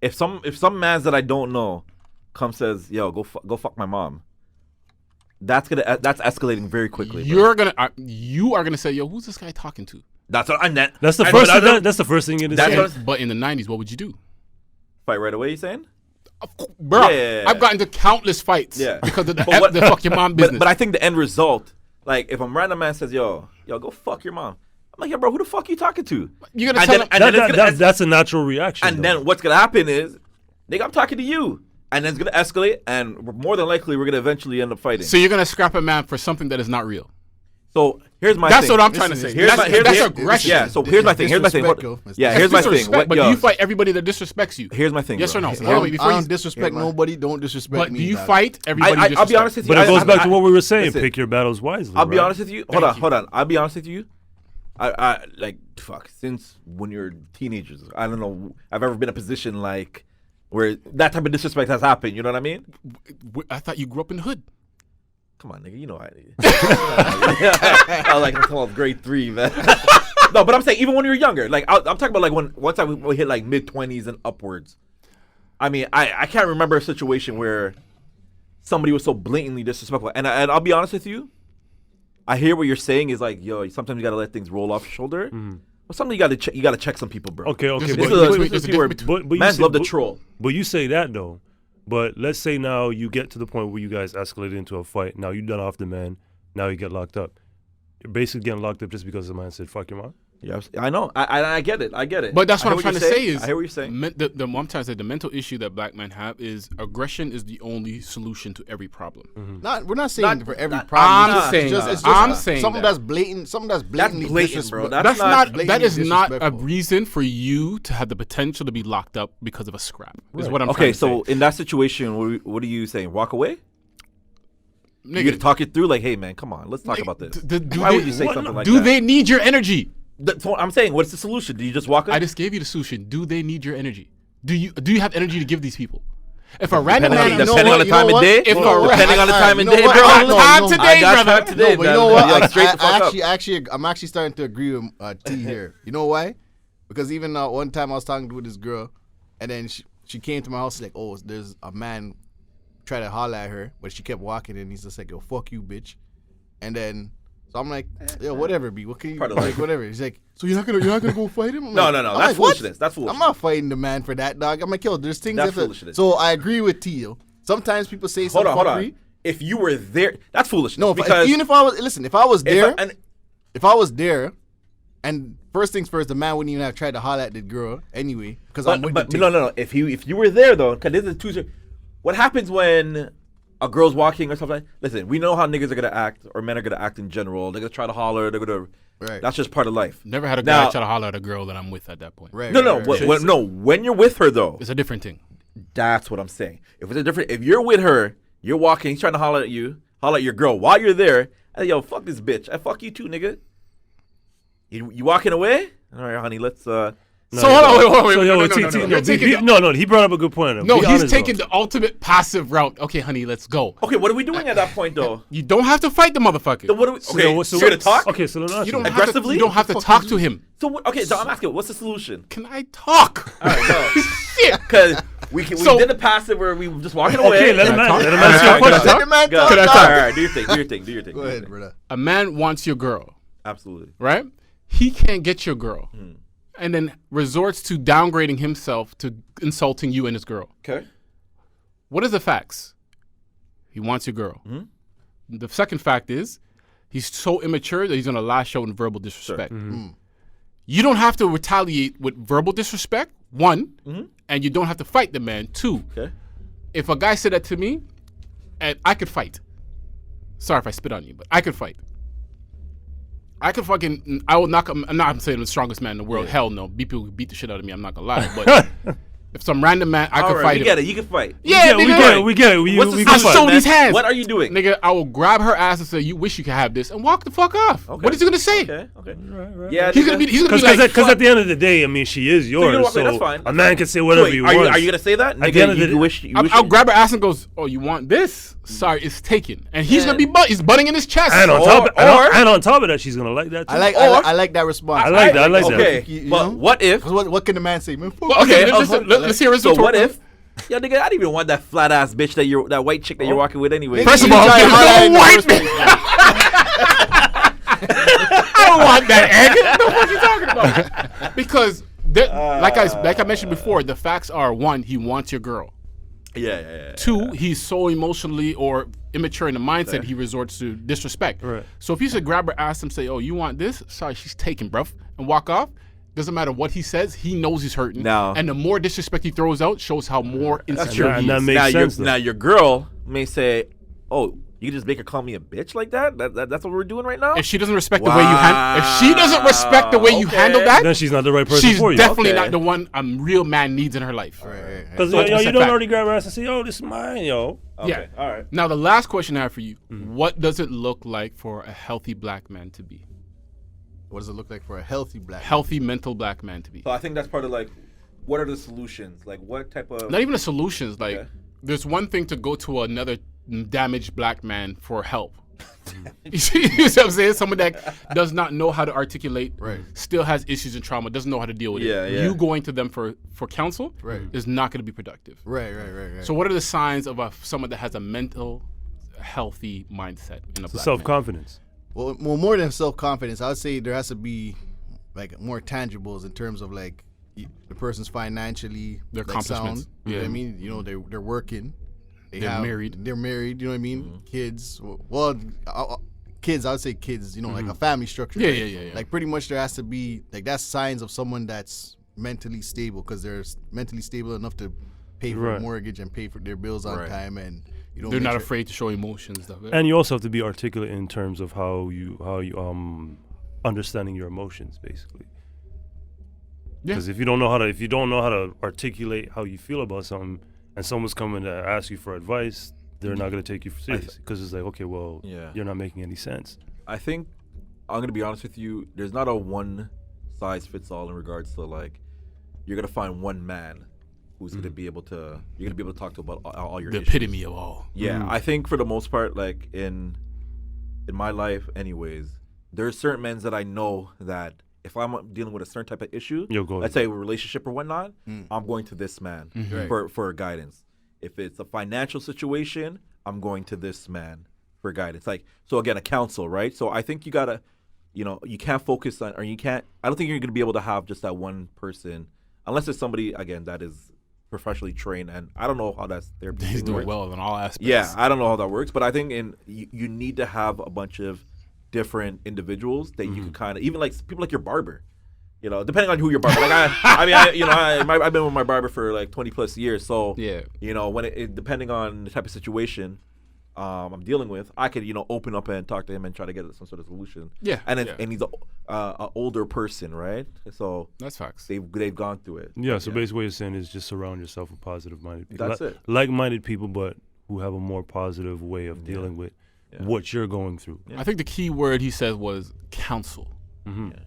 Speaker 3: If some mans that I don't know says, yo, go fuck my mom. That's escalating very quickly.
Speaker 2: You are gonna say, yo, who's this guy talking to?
Speaker 3: That's what, and that,
Speaker 5: That's the
Speaker 3: and
Speaker 5: first.
Speaker 3: but
Speaker 5: That's the first thing it is.
Speaker 3: That's
Speaker 5: saying.
Speaker 3: what-
Speaker 2: But in the 90s, what would you do?
Speaker 3: fight right away. You saying?
Speaker 2: Bro,
Speaker 3: Yeah.
Speaker 2: I've gotten into countless fights
Speaker 3: Yeah.
Speaker 2: because of the
Speaker 3: But what-
Speaker 2: the fuck your mom business.
Speaker 3: But I think the end result, like if a random man says, yo, go fuck your mom. I'm like, yeah, bro, who the fuck you talking to?
Speaker 2: You're gonna
Speaker 3: And
Speaker 2: tell
Speaker 3: then-
Speaker 2: him,
Speaker 3: and then it's gonna-
Speaker 5: That's a natural reaction.
Speaker 3: And
Speaker 5: though.
Speaker 3: then what's gonna happen is, nigga, I'm talking to you, and then it's gonna escalate, and more than likely we're gonna eventually end up fighting.
Speaker 2: so you're gonna scrap a man for something that is not real.
Speaker 3: So here's my
Speaker 2: That's
Speaker 3: thing.
Speaker 2: what I'm trying to say. That's aggression.
Speaker 3: Yeah. So here's my thing. Here's my thing.
Speaker 4: Disrespect, yo.
Speaker 3: Yeah.
Speaker 2: That's
Speaker 3: Here's my thing.
Speaker 2: disrespect, but
Speaker 3: yo,
Speaker 2: do you fight everybody that disrespects you?
Speaker 3: Here's my thing.
Speaker 2: Yes
Speaker 3: bro.
Speaker 2: or no?
Speaker 3: Here's-
Speaker 2: Hold on, wait, before
Speaker 4: I
Speaker 2: you-
Speaker 4: don't disrespect
Speaker 3: here's my-
Speaker 4: nobody. Don't disrespect
Speaker 2: But
Speaker 4: me.
Speaker 2: do you
Speaker 4: dog.
Speaker 2: fight everybody?
Speaker 3: I'll be honest with you.
Speaker 5: But it goes back to
Speaker 3: I-
Speaker 5: what we were saying.
Speaker 3: listen.
Speaker 5: Pick your battles wisely.
Speaker 3: I'll be
Speaker 5: right?
Speaker 3: honest with you.
Speaker 2: Thank you.
Speaker 3: Hold on. I'll be honest with you. I like fuck. Since when you're teenagers, I don't know. I've ever been in a position like where that type of disrespect has happened. You know what I mean?
Speaker 2: I thought you grew up in the hood.
Speaker 3: Come on, nigga. You know I. I was like until grade 3, man. No, but I'm saying even when you were younger, like I'm talking about like once we hit like mid-20s and upwards. I mean, I can't remember a situation where somebody was so blatantly disrespectful. And I'll be honest with you, I hear what you're saying is like, yo, sometimes you gotta let things roll off your shoulder. But sometimes you gotta check some people, bro.
Speaker 5: Okay.
Speaker 2: There's a
Speaker 3: This
Speaker 5: But,
Speaker 3: is
Speaker 2: difference-
Speaker 3: a
Speaker 2: there's a
Speaker 3: where
Speaker 2: difference
Speaker 5: but you
Speaker 3: mans
Speaker 5: say-
Speaker 3: love to
Speaker 5: but-
Speaker 3: troll.
Speaker 5: but you say that though. But let's say now you get to the point where you guys escalated into a fight. Now you done off the man. Now you get locked up. You're basically getting locked up just because the man said "fuck your mom."
Speaker 3: Yeah, I know. I get it. I get it.
Speaker 2: But that's
Speaker 3: I
Speaker 2: what
Speaker 3: hear
Speaker 2: I'm trying to
Speaker 3: you're
Speaker 2: say
Speaker 3: saying.
Speaker 2: is
Speaker 3: I hear what you're saying.
Speaker 2: The what I'm trying to say, the mental issue that black men have is aggression is the only solution to every problem.
Speaker 4: We're not saying
Speaker 3: Not-
Speaker 4: for every
Speaker 3: not-
Speaker 4: problem.
Speaker 2: I'm
Speaker 4: It's
Speaker 2: saying
Speaker 4: just,
Speaker 2: that.
Speaker 4: it's just
Speaker 2: I'm saying
Speaker 4: something
Speaker 2: that.
Speaker 4: that's blatant. Something that's blatantly
Speaker 3: blatant, bro.
Speaker 4: disrespectful.
Speaker 3: That's not
Speaker 2: That is not a
Speaker 4: disrespectful.
Speaker 2: reason for you to have the potential to be locked up because of a scrap. Is what I'm trying
Speaker 3: Okay,
Speaker 2: to
Speaker 3: so
Speaker 2: say.
Speaker 3: in that situation, what are you saying? Walk away? You
Speaker 2: Nigga,
Speaker 3: gonna talk it through? Like, hey man, come on, let's talk about this.
Speaker 2: do
Speaker 3: Why
Speaker 2: they-
Speaker 3: would you say something like
Speaker 2: do
Speaker 3: that?
Speaker 2: they need your energy?
Speaker 3: That's what I'm saying. What's the solution? Do you just walk?
Speaker 2: I just gave you the solution. Do they need your energy? Do you have energy to give these people? If a random
Speaker 3: Depending
Speaker 2: man,
Speaker 3: on the time of day.
Speaker 2: If a
Speaker 3: Depending on the time of
Speaker 4: You know
Speaker 3: day,
Speaker 4: what?
Speaker 3: bro.
Speaker 4: I
Speaker 2: I
Speaker 4: don't know,
Speaker 2: time
Speaker 4: no.
Speaker 2: today,
Speaker 3: I got
Speaker 2: brother.
Speaker 3: time today,
Speaker 4: No, but you
Speaker 3: man.
Speaker 4: know what?
Speaker 3: Like, straight the fuck up.
Speaker 4: I'm actually starting to agree with T here. You know why? Because even one time I was talking with this girl, and then she came to my house like, oh, there's a man try to holler at her, but she kept walking, and he's just like, yo, fuck you, bitch. And then so I'm like, yo, whatever, B. What can you
Speaker 3: Part of
Speaker 4: like?
Speaker 3: life.
Speaker 4: Whatever. He's like, so you're not gonna go fight him? I'm
Speaker 3: No,
Speaker 4: like-
Speaker 3: no,
Speaker 4: I'm
Speaker 3: that's
Speaker 4: like, what?
Speaker 3: foolishness. That's foolishness.
Speaker 4: I'm not fighting the man for that, dog. I'm like, yo, there's things
Speaker 3: That's
Speaker 4: that
Speaker 3: foolishness.
Speaker 4: So I agree with T. Yo. Sometimes people say something
Speaker 3: Hold on.
Speaker 4: fuckery.
Speaker 3: if you were there, that's foolishness.
Speaker 4: No,
Speaker 3: because
Speaker 4: even if I was if I was there,
Speaker 3: and
Speaker 4: if I was there, and first things first, the man wouldn't even have tried to holler at the girl anyway, because I'm with
Speaker 3: but
Speaker 4: the
Speaker 3: no. If you were there though, because this is two. What happens when a girl's walking or something? Listen, we know how niggas are gonna act, or men are gonna act in general. They're gonna try to holler. They're gonna.
Speaker 4: Right.
Speaker 3: That's just part of life.
Speaker 2: Never had a guy try to holler at a girl that I'm with at that point.
Speaker 4: Right.
Speaker 3: No. When you're with her though,
Speaker 2: It's a different thing.
Speaker 3: that's what I'm saying. If you're with her, you're walking, he's trying to holler at you, holler at your girl while you're there. Hey, yo, fuck this bitch. I fuck you too, nigga. You walking away? All right, honey, let's.
Speaker 2: So hold on, wait.
Speaker 5: So, yo,
Speaker 2: No,
Speaker 5: he brought up a good point.
Speaker 2: No,
Speaker 5: Be
Speaker 2: he's
Speaker 5: honest,
Speaker 2: taking
Speaker 5: though.
Speaker 2: the ultimate passive route. Okay, honey, let's go.
Speaker 3: Okay, what are we doing at that point though?
Speaker 2: You don't have to fight the motherfucker.
Speaker 3: Then what do we?
Speaker 5: So
Speaker 3: Okay,
Speaker 5: then
Speaker 3: so you're gonna talk.
Speaker 5: Okay, so then
Speaker 2: You don't
Speaker 3: Aggressively?
Speaker 2: You don't have to talk to him.
Speaker 3: So okay, so I'm asking, what's the solution?
Speaker 2: Can I talk?
Speaker 3: All right, no.
Speaker 2: Shit.
Speaker 3: Because we
Speaker 2: So-
Speaker 3: did the passive where we were just walking away.
Speaker 5: Okay, let him
Speaker 2: talk?
Speaker 5: answer your
Speaker 3: All right,
Speaker 5: question.
Speaker 4: Let the man
Speaker 3: Go.
Speaker 4: talk.
Speaker 2: Can I
Speaker 3: All
Speaker 2: talk?
Speaker 3: right, do your thing.
Speaker 4: Go ahead, brother.
Speaker 2: A man wants your girl,
Speaker 3: Absolutely.
Speaker 2: right? He can't get your girl, and then resorts to downgrading himself to insulting you and his girl.
Speaker 3: Okay.
Speaker 2: What is the facts? He wants your girl. The second fact is he's so immature that he's gonna lash out in verbal disrespect. You don't have to retaliate with verbal disrespect, one, and you don't have to fight the man, two.
Speaker 3: Okay.
Speaker 2: If a guy said that to me, and I could fight. Sorry if I spit on you, but I could fight. I will knock him. I'm saying I'm the strongest man in the world.
Speaker 3: Yeah.
Speaker 2: Hell no. People beat the shit out of me. I'm not gonna lie. But if some random man, I could fight
Speaker 3: we
Speaker 2: him.
Speaker 3: get it. You can fight.
Speaker 2: Yeah, nigga.
Speaker 5: We get it. We
Speaker 3: What's the
Speaker 5: can
Speaker 2: I'll
Speaker 3: solution,
Speaker 2: show
Speaker 5: fight.
Speaker 3: man?
Speaker 2: these hands.
Speaker 3: What are you doing?
Speaker 2: Nigga, I will grab her ass and say, "You wish you could have this," and walk the fuck off.
Speaker 3: Okay.
Speaker 2: What is he gonna say?
Speaker 3: Okay. Yeah.
Speaker 2: He's gonna be
Speaker 5: Because
Speaker 2: like,
Speaker 5: at the end of the day, I mean, she is
Speaker 3: you're gonna
Speaker 5: yours.
Speaker 3: walk away,
Speaker 5: So
Speaker 3: that's fine.
Speaker 5: a man can say whatever he wants.
Speaker 3: Are you gonna say that?
Speaker 5: At the end of the
Speaker 3: you
Speaker 5: day-
Speaker 3: wish.
Speaker 2: I'll grab her ass and goes, "Oh, you want this? Sorry, it's taken." And he's gonna be he's butting in his chest.
Speaker 5: And on top of that, she's gonna like that too.
Speaker 4: I like that response.
Speaker 5: I like that.
Speaker 3: Okay,
Speaker 4: You
Speaker 3: but
Speaker 4: know?
Speaker 3: what if?
Speaker 4: 'Cause what can the man say? Man, fuck
Speaker 2: Well, okay,
Speaker 3: Okay,
Speaker 2: let's hear his
Speaker 3: So what
Speaker 2: retort.
Speaker 3: if? Yeah, nigga, I didn't even want that flat ass bitch that white chick that you're walking with anyway.
Speaker 2: First of
Speaker 4: You
Speaker 2: all,
Speaker 4: try
Speaker 2: there's
Speaker 4: hard at
Speaker 2: no
Speaker 4: it
Speaker 2: white
Speaker 4: in the
Speaker 2: man. I don't want that egg. What the fuck you talking about? Because like I mentioned before, the facts are: one, he wants your girl.
Speaker 3: Yeah.
Speaker 2: Two, he's so emotionally or immature in the mindset he resorts to disrespect.
Speaker 5: Right.
Speaker 2: So if you should grab her ass and say, "Oh, you want this? Sorry, she's taken, bruv," and walk off. Doesn't matter what he says, he knows he's hurting.
Speaker 3: Now-
Speaker 2: and the more disrespect he throws out shows how more insecure
Speaker 5: And
Speaker 2: he
Speaker 5: that
Speaker 2: is.
Speaker 5: makes sense.
Speaker 3: Now your girl may say, "Oh, you just make her call me a bitch like that? That's what we're doing right now."
Speaker 2: If she doesn't respect the way you handle, if she doesn't respect the way you
Speaker 3: Okay.
Speaker 2: handle that,
Speaker 5: Then she's not the right person
Speaker 2: she's
Speaker 5: for you.
Speaker 2: definitely
Speaker 3: Okay.
Speaker 2: not the one a real man needs in her life.
Speaker 5: Because
Speaker 2: So
Speaker 5: you
Speaker 2: it's a
Speaker 5: don't
Speaker 2: fact.
Speaker 5: already grab her ass and say, "Oh, this is mine, yo."
Speaker 3: Okay,
Speaker 2: Yeah.
Speaker 3: all right.
Speaker 2: Now the last question I have for you: what does it look like for a healthy black man to be?
Speaker 4: What does it look like for a healthy black?
Speaker 2: Healthy mental black man to be.
Speaker 3: So I think that's part of like, what are the solutions? Like, what type of?
Speaker 2: Not even the solutions. Like,
Speaker 3: Okay.
Speaker 2: there's one thing to go to another damaged black man for help. You see what I'm saying? Someone that does not know how to articulate,
Speaker 4: Right.
Speaker 2: still has issues and trauma, doesn't know how to deal with
Speaker 3: Yeah,
Speaker 2: it.
Speaker 3: yeah.
Speaker 2: You going to them for counsel
Speaker 4: Right.
Speaker 2: is not going to be productive.
Speaker 4: Right.
Speaker 2: So what are the signs of someone that has a mental, healthy mindset in a black man?
Speaker 5: Self-confidence.
Speaker 4: Well, more than self-confidence, I would say there has to be like more tangibles in terms of like the person's financially
Speaker 2: Their
Speaker 4: like,
Speaker 2: accomplishments.
Speaker 4: sound. You know what
Speaker 2: Yeah.
Speaker 4: I mean? You know, they're working.
Speaker 2: They're married.
Speaker 4: They're married. You know what I mean? Kids. Well, kids. I would say kids. You know, like a family structure.
Speaker 2: Yeah,
Speaker 4: right?
Speaker 2: yeah.
Speaker 4: Like pretty much there has to be like that's signs of someone that's mentally stable because they're mentally stable enough to pay for a
Speaker 5: Right.
Speaker 4: mortgage and pay for their bills on
Speaker 3: Right.
Speaker 4: time, and you know
Speaker 2: They're not afraid to show emotions. Stuff.
Speaker 5: And you also have to be articulate in terms of how you understanding your emotions, basically.
Speaker 2: Yeah.
Speaker 5: Because if you don't know how to articulate how you feel about something, and someone's coming to ask you for advice, they're not going to take you seriously because it's like, okay, well,
Speaker 3: Yeah.
Speaker 5: you're not making any sense.
Speaker 3: I think I'm gonna be honest with you. There's not a one size fits all in regards to like you're gonna find one man who's gonna be able to talk to about all your
Speaker 2: The
Speaker 3: issues.
Speaker 2: epitome of all.
Speaker 3: Yeah, I think for the most part, like in my life, anyways, there's certain men that I know that if I'm dealing with a certain type of issue,
Speaker 5: You'll go
Speaker 3: let's
Speaker 5: to
Speaker 3: say a relationship or whatnot, I'm going to this man for guidance. If it's a financial situation, I'm going to this man for guidance. Like, so again, a counsel, right? So I think you gotta, you can't focus on, or you can't. I don't think you're gonna be able to have just that one person, unless it's somebody again that is professionally trained, and I don't know how that's therapy.
Speaker 2: He's doing
Speaker 3: works.
Speaker 2: well in all aspects.
Speaker 3: Yeah, I don't know how that works, but I think you need to have a bunch of different individuals that you can kind of, even like people like your barber, you know, depending on who your barber. Like I've been with my barber for like 20 plus years, so
Speaker 2: Yeah.
Speaker 3: you know, when it depending on the type of situation I'm dealing with, I could, you know, open up and talk to him and try to get some sort of solution.
Speaker 2: Yeah,
Speaker 3: and
Speaker 2: yeah.
Speaker 3: and he's a older person, right? So
Speaker 2: That's facts.
Speaker 3: they've gone through it.
Speaker 5: Yeah, so basically what you're saying is just surround yourself with positive-minded people.
Speaker 3: That's it.
Speaker 5: Like-minded people, but who have a more positive way of dealing with what you're going through.
Speaker 2: I think the key word he said was counsel.
Speaker 5: Mm-hmm.
Speaker 3: Yeah.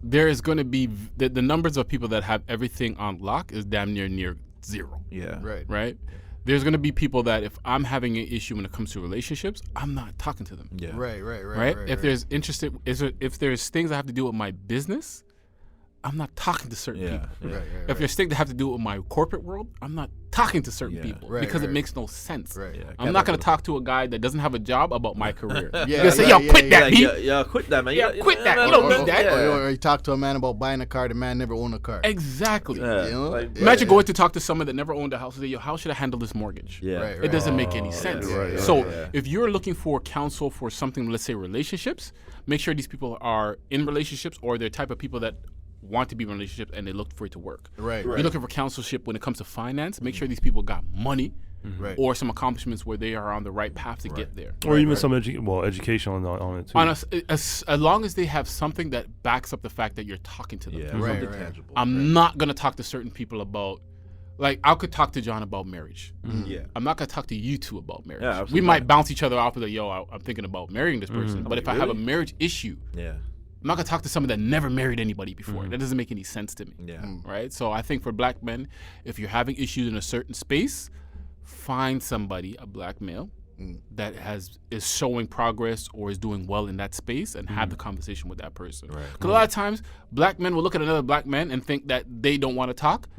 Speaker 2: There is going to be the numbers of people that have everything on lock is damn near zero.
Speaker 3: Yeah.
Speaker 2: Right? There's going to be people that if I'm having an issue when it comes to relationships, I'm not talking to them.
Speaker 3: Yeah.
Speaker 2: Right? If there's if there's things I have to do with my business, I'm not talking to certain people. If there's things that have to do with my corporate world, I'm not talking to certain people because it makes no sense. I'm not going to talk to a guy that doesn't have a job about my career. Quit that, B.
Speaker 3: Yeah, quit that, man.
Speaker 2: Yeah, quit that. You don't need that.
Speaker 4: Or you talk to a man about buying a car, the man never owned a car.
Speaker 2: Exactly.
Speaker 3: Yeah.
Speaker 4: You know?
Speaker 3: Like,
Speaker 2: Imagine going to talk to someone that never owned a house and say, yo, how should I handle this mortgage?
Speaker 3: Yeah.
Speaker 2: It doesn't make any sense. So if you're looking for counsel for something, let's say relationships, make sure these people are in relationships or they're type of people that want to be in a relationship and they look for it to work.
Speaker 4: Right.
Speaker 2: You're looking for counselship when it comes to finance. Make sure these people got money or some accomplishments where they are on the right path to get there.
Speaker 5: Or even some education on it too.
Speaker 2: On as long as they have something that backs up the fact that you're talking to them.
Speaker 3: Yeah.
Speaker 4: Right.
Speaker 3: Tangible.
Speaker 2: I'm not going to talk to certain people about, like, I could talk to John about marriage.
Speaker 3: Yeah.
Speaker 2: I'm not going to talk to you two about marriage.
Speaker 3: Yeah, absolutely.
Speaker 2: We might bounce each other off of like, yo, I'm thinking about marrying this person. But if I have a marriage issue,
Speaker 3: Yeah.
Speaker 2: I'm not going to talk to someone that never married anybody before. That doesn't make any sense to me.
Speaker 3: Yeah.
Speaker 2: Right? So I think for black men, if you're having issues in a certain space, find somebody, a black male, that is showing progress or is doing well in that space and have the conversation with that person. Because a lot of times, black men will look at another black man and think that they don't want to talk.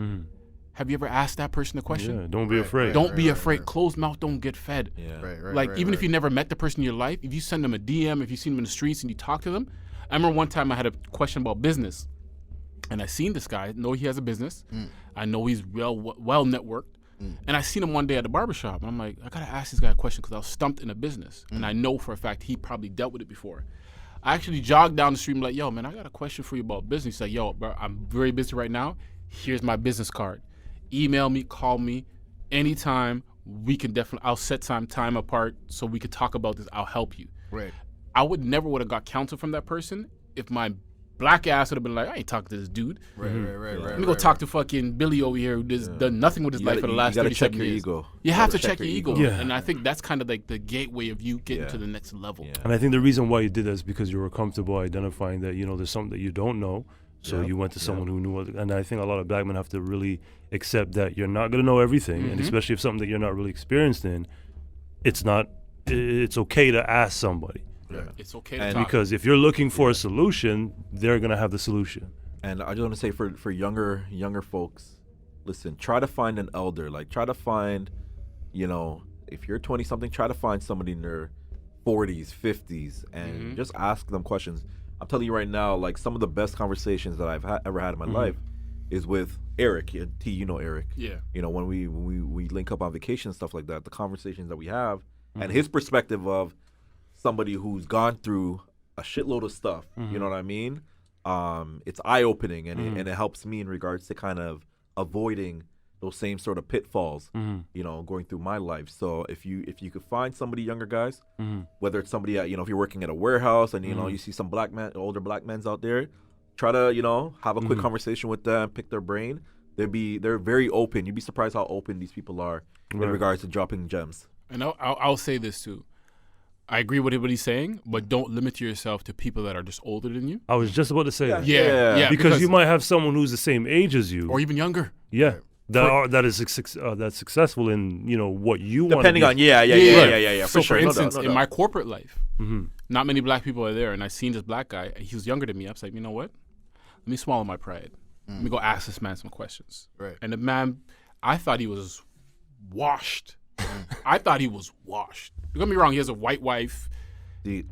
Speaker 2: Have you ever asked that person a question?
Speaker 5: Yeah, don't be afraid.
Speaker 2: Don't be afraid. Closed mouth don't get fed.
Speaker 3: Yeah.
Speaker 2: Even if you never met the person in your life, if you send them a DM, if you see them in the streets and you talk to them. I remember one time I had a question about business, and I seen this guy. I know he has a business. I know he's well networked. And I seen him one day at the barbershop, and I'm like, I gotta ask this guy a question because I was stumped in a business, and I know for a fact he probably dealt with it before. I actually jogged down the street and like, yo, man, I got a question for you about business. He's like, yo, bro, I'm very busy right now. Here's my business card. Email me, call me, anytime. We can definitely. I'll set some time apart so we could talk about this. I'll help you.
Speaker 4: Right.
Speaker 2: I would never would have got counsel from that person if my black ass would have been like, I ain't talking to this dude.
Speaker 4: Right.
Speaker 2: Let me go talk to fucking Billy over here who does done nothing with his life for the last 37 years.
Speaker 3: Ego.
Speaker 2: You have to check your ego.
Speaker 5: Yeah.
Speaker 2: And I think that's kind of like the gateway of you getting to the next level.
Speaker 3: Yeah.
Speaker 5: And I think the reason why you did that is because you were comfortable identifying that, you know, there's something that you don't know. So you went to someone who knew. And I think a lot of black men have to really accept that you're not going to know everything. And especially if something that you're not really experienced in, it's okay to ask somebody.
Speaker 4: Yeah.
Speaker 2: It's okay to talk.
Speaker 5: Because if you're looking for a solution, they're going to have the solution.
Speaker 3: And I just want to say for younger folks, listen, try to find an elder. Like, try to find, you know, if you're 20 something, try to find somebody in their 40s, 50s, and just ask them questions. I'm telling you right now, like, some of the best conversations that I've ever had in my life is with Eric. T, you know Eric.
Speaker 2: Yeah.
Speaker 3: You know, when we link up on vacation and stuff like that, the conversations that we have and his perspective of somebody who's gone through a shitload of stuff, you know what I mean? It's eye-opening, and it helps me in regards to kind of avoiding those same sort of pitfalls, you know, going through my life. So if you could find somebody younger, guys, whether it's somebody at, you know, if you're working at a warehouse and, you know, you see some older black men out there, try to, you know, have a quick conversation with them, pick their brain. They're very open. You'd be surprised how open these people are in regards to dropping gems. And
Speaker 2: I'll say this too. I agree with what he's saying, but don't limit yourself to people that are just older than you.
Speaker 5: I was just about to say that.
Speaker 2: Yeah.
Speaker 5: Because you might have someone who's the same age as you.
Speaker 2: Or even younger.
Speaker 5: Yeah. That's successful in, you know, what you want.
Speaker 3: Depending on,
Speaker 2: So
Speaker 3: for sure.
Speaker 2: For instance,
Speaker 3: no
Speaker 2: in my corporate life, not many black people are there, and I seen this black guy. He was younger than me. I was like, you know what? Let me swallow my pride. Let me go ask this man some questions.
Speaker 4: Right.
Speaker 2: And the man, I thought he was washed. Don't get me wrong. He has a white wife.
Speaker 3: The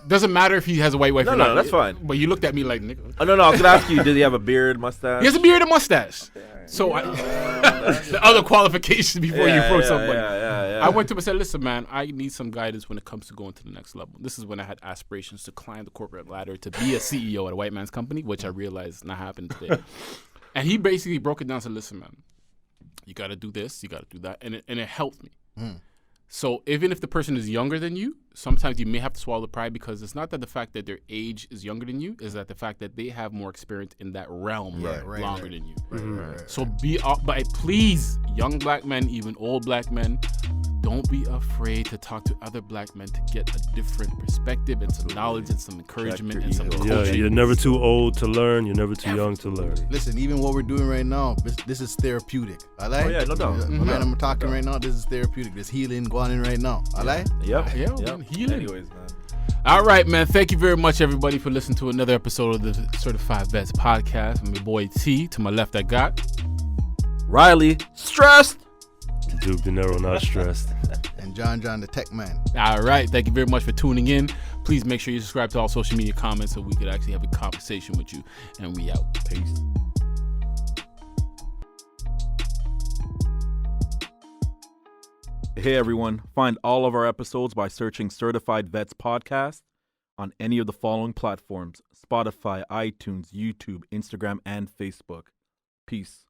Speaker 2: Doesn't matter if he has a white wife or not.
Speaker 3: No, that's fine.
Speaker 2: But you looked at me like, nigga.
Speaker 3: Oh, no, I was gonna ask you, did he have a beard, mustache?
Speaker 2: He has a beard and mustache. So the other qualifications before you approach somebody. I went to him and said, listen, man, I need some guidance when it comes to going to the next level. This is when I had aspirations to climb the corporate ladder to be a CEO at a white man's company, which I realized not happening today. And he basically broke it down and said, listen, man, you got to do this, you got to do that. And it helped me. So even if the person is younger than you, sometimes you may have to swallow the pride, because it's not that the fact that their age is younger than you, is that the fact that they have more experience in that realm longer than you. So but please, young black men, even old black men, don't be afraid to talk to other black men to get a different perspective and some knowledge and some encouragement and some coaching.
Speaker 5: Yeah, you're never too old to learn. You're never too young to learn.
Speaker 4: Listen, even what we're doing right now, this is therapeutic. I like.
Speaker 3: Oh yeah, no doubt.
Speaker 4: Man, I'm talking right now. This is therapeutic. There's healing going on right now. I like.
Speaker 3: Yep.
Speaker 2: Man, healing.
Speaker 3: Anyways, man.
Speaker 2: All right, man. Thank you very much, everybody, for listening to another episode of the Certified Vets Podcast. I'm your boy T. To my left, I got
Speaker 3: Riley, stressed.
Speaker 5: Duke De Niro, not stressed.
Speaker 4: And John the Tech Man.
Speaker 2: All right. Thank you very much for tuning in. Please make sure you subscribe to all social media comments so we could actually have a conversation with you. And we out. Peace.
Speaker 3: Hey everyone, find all of our episodes by searching Certified Vets Podcast on any of the following platforms: Spotify, iTunes, YouTube, Instagram, and Facebook. Peace.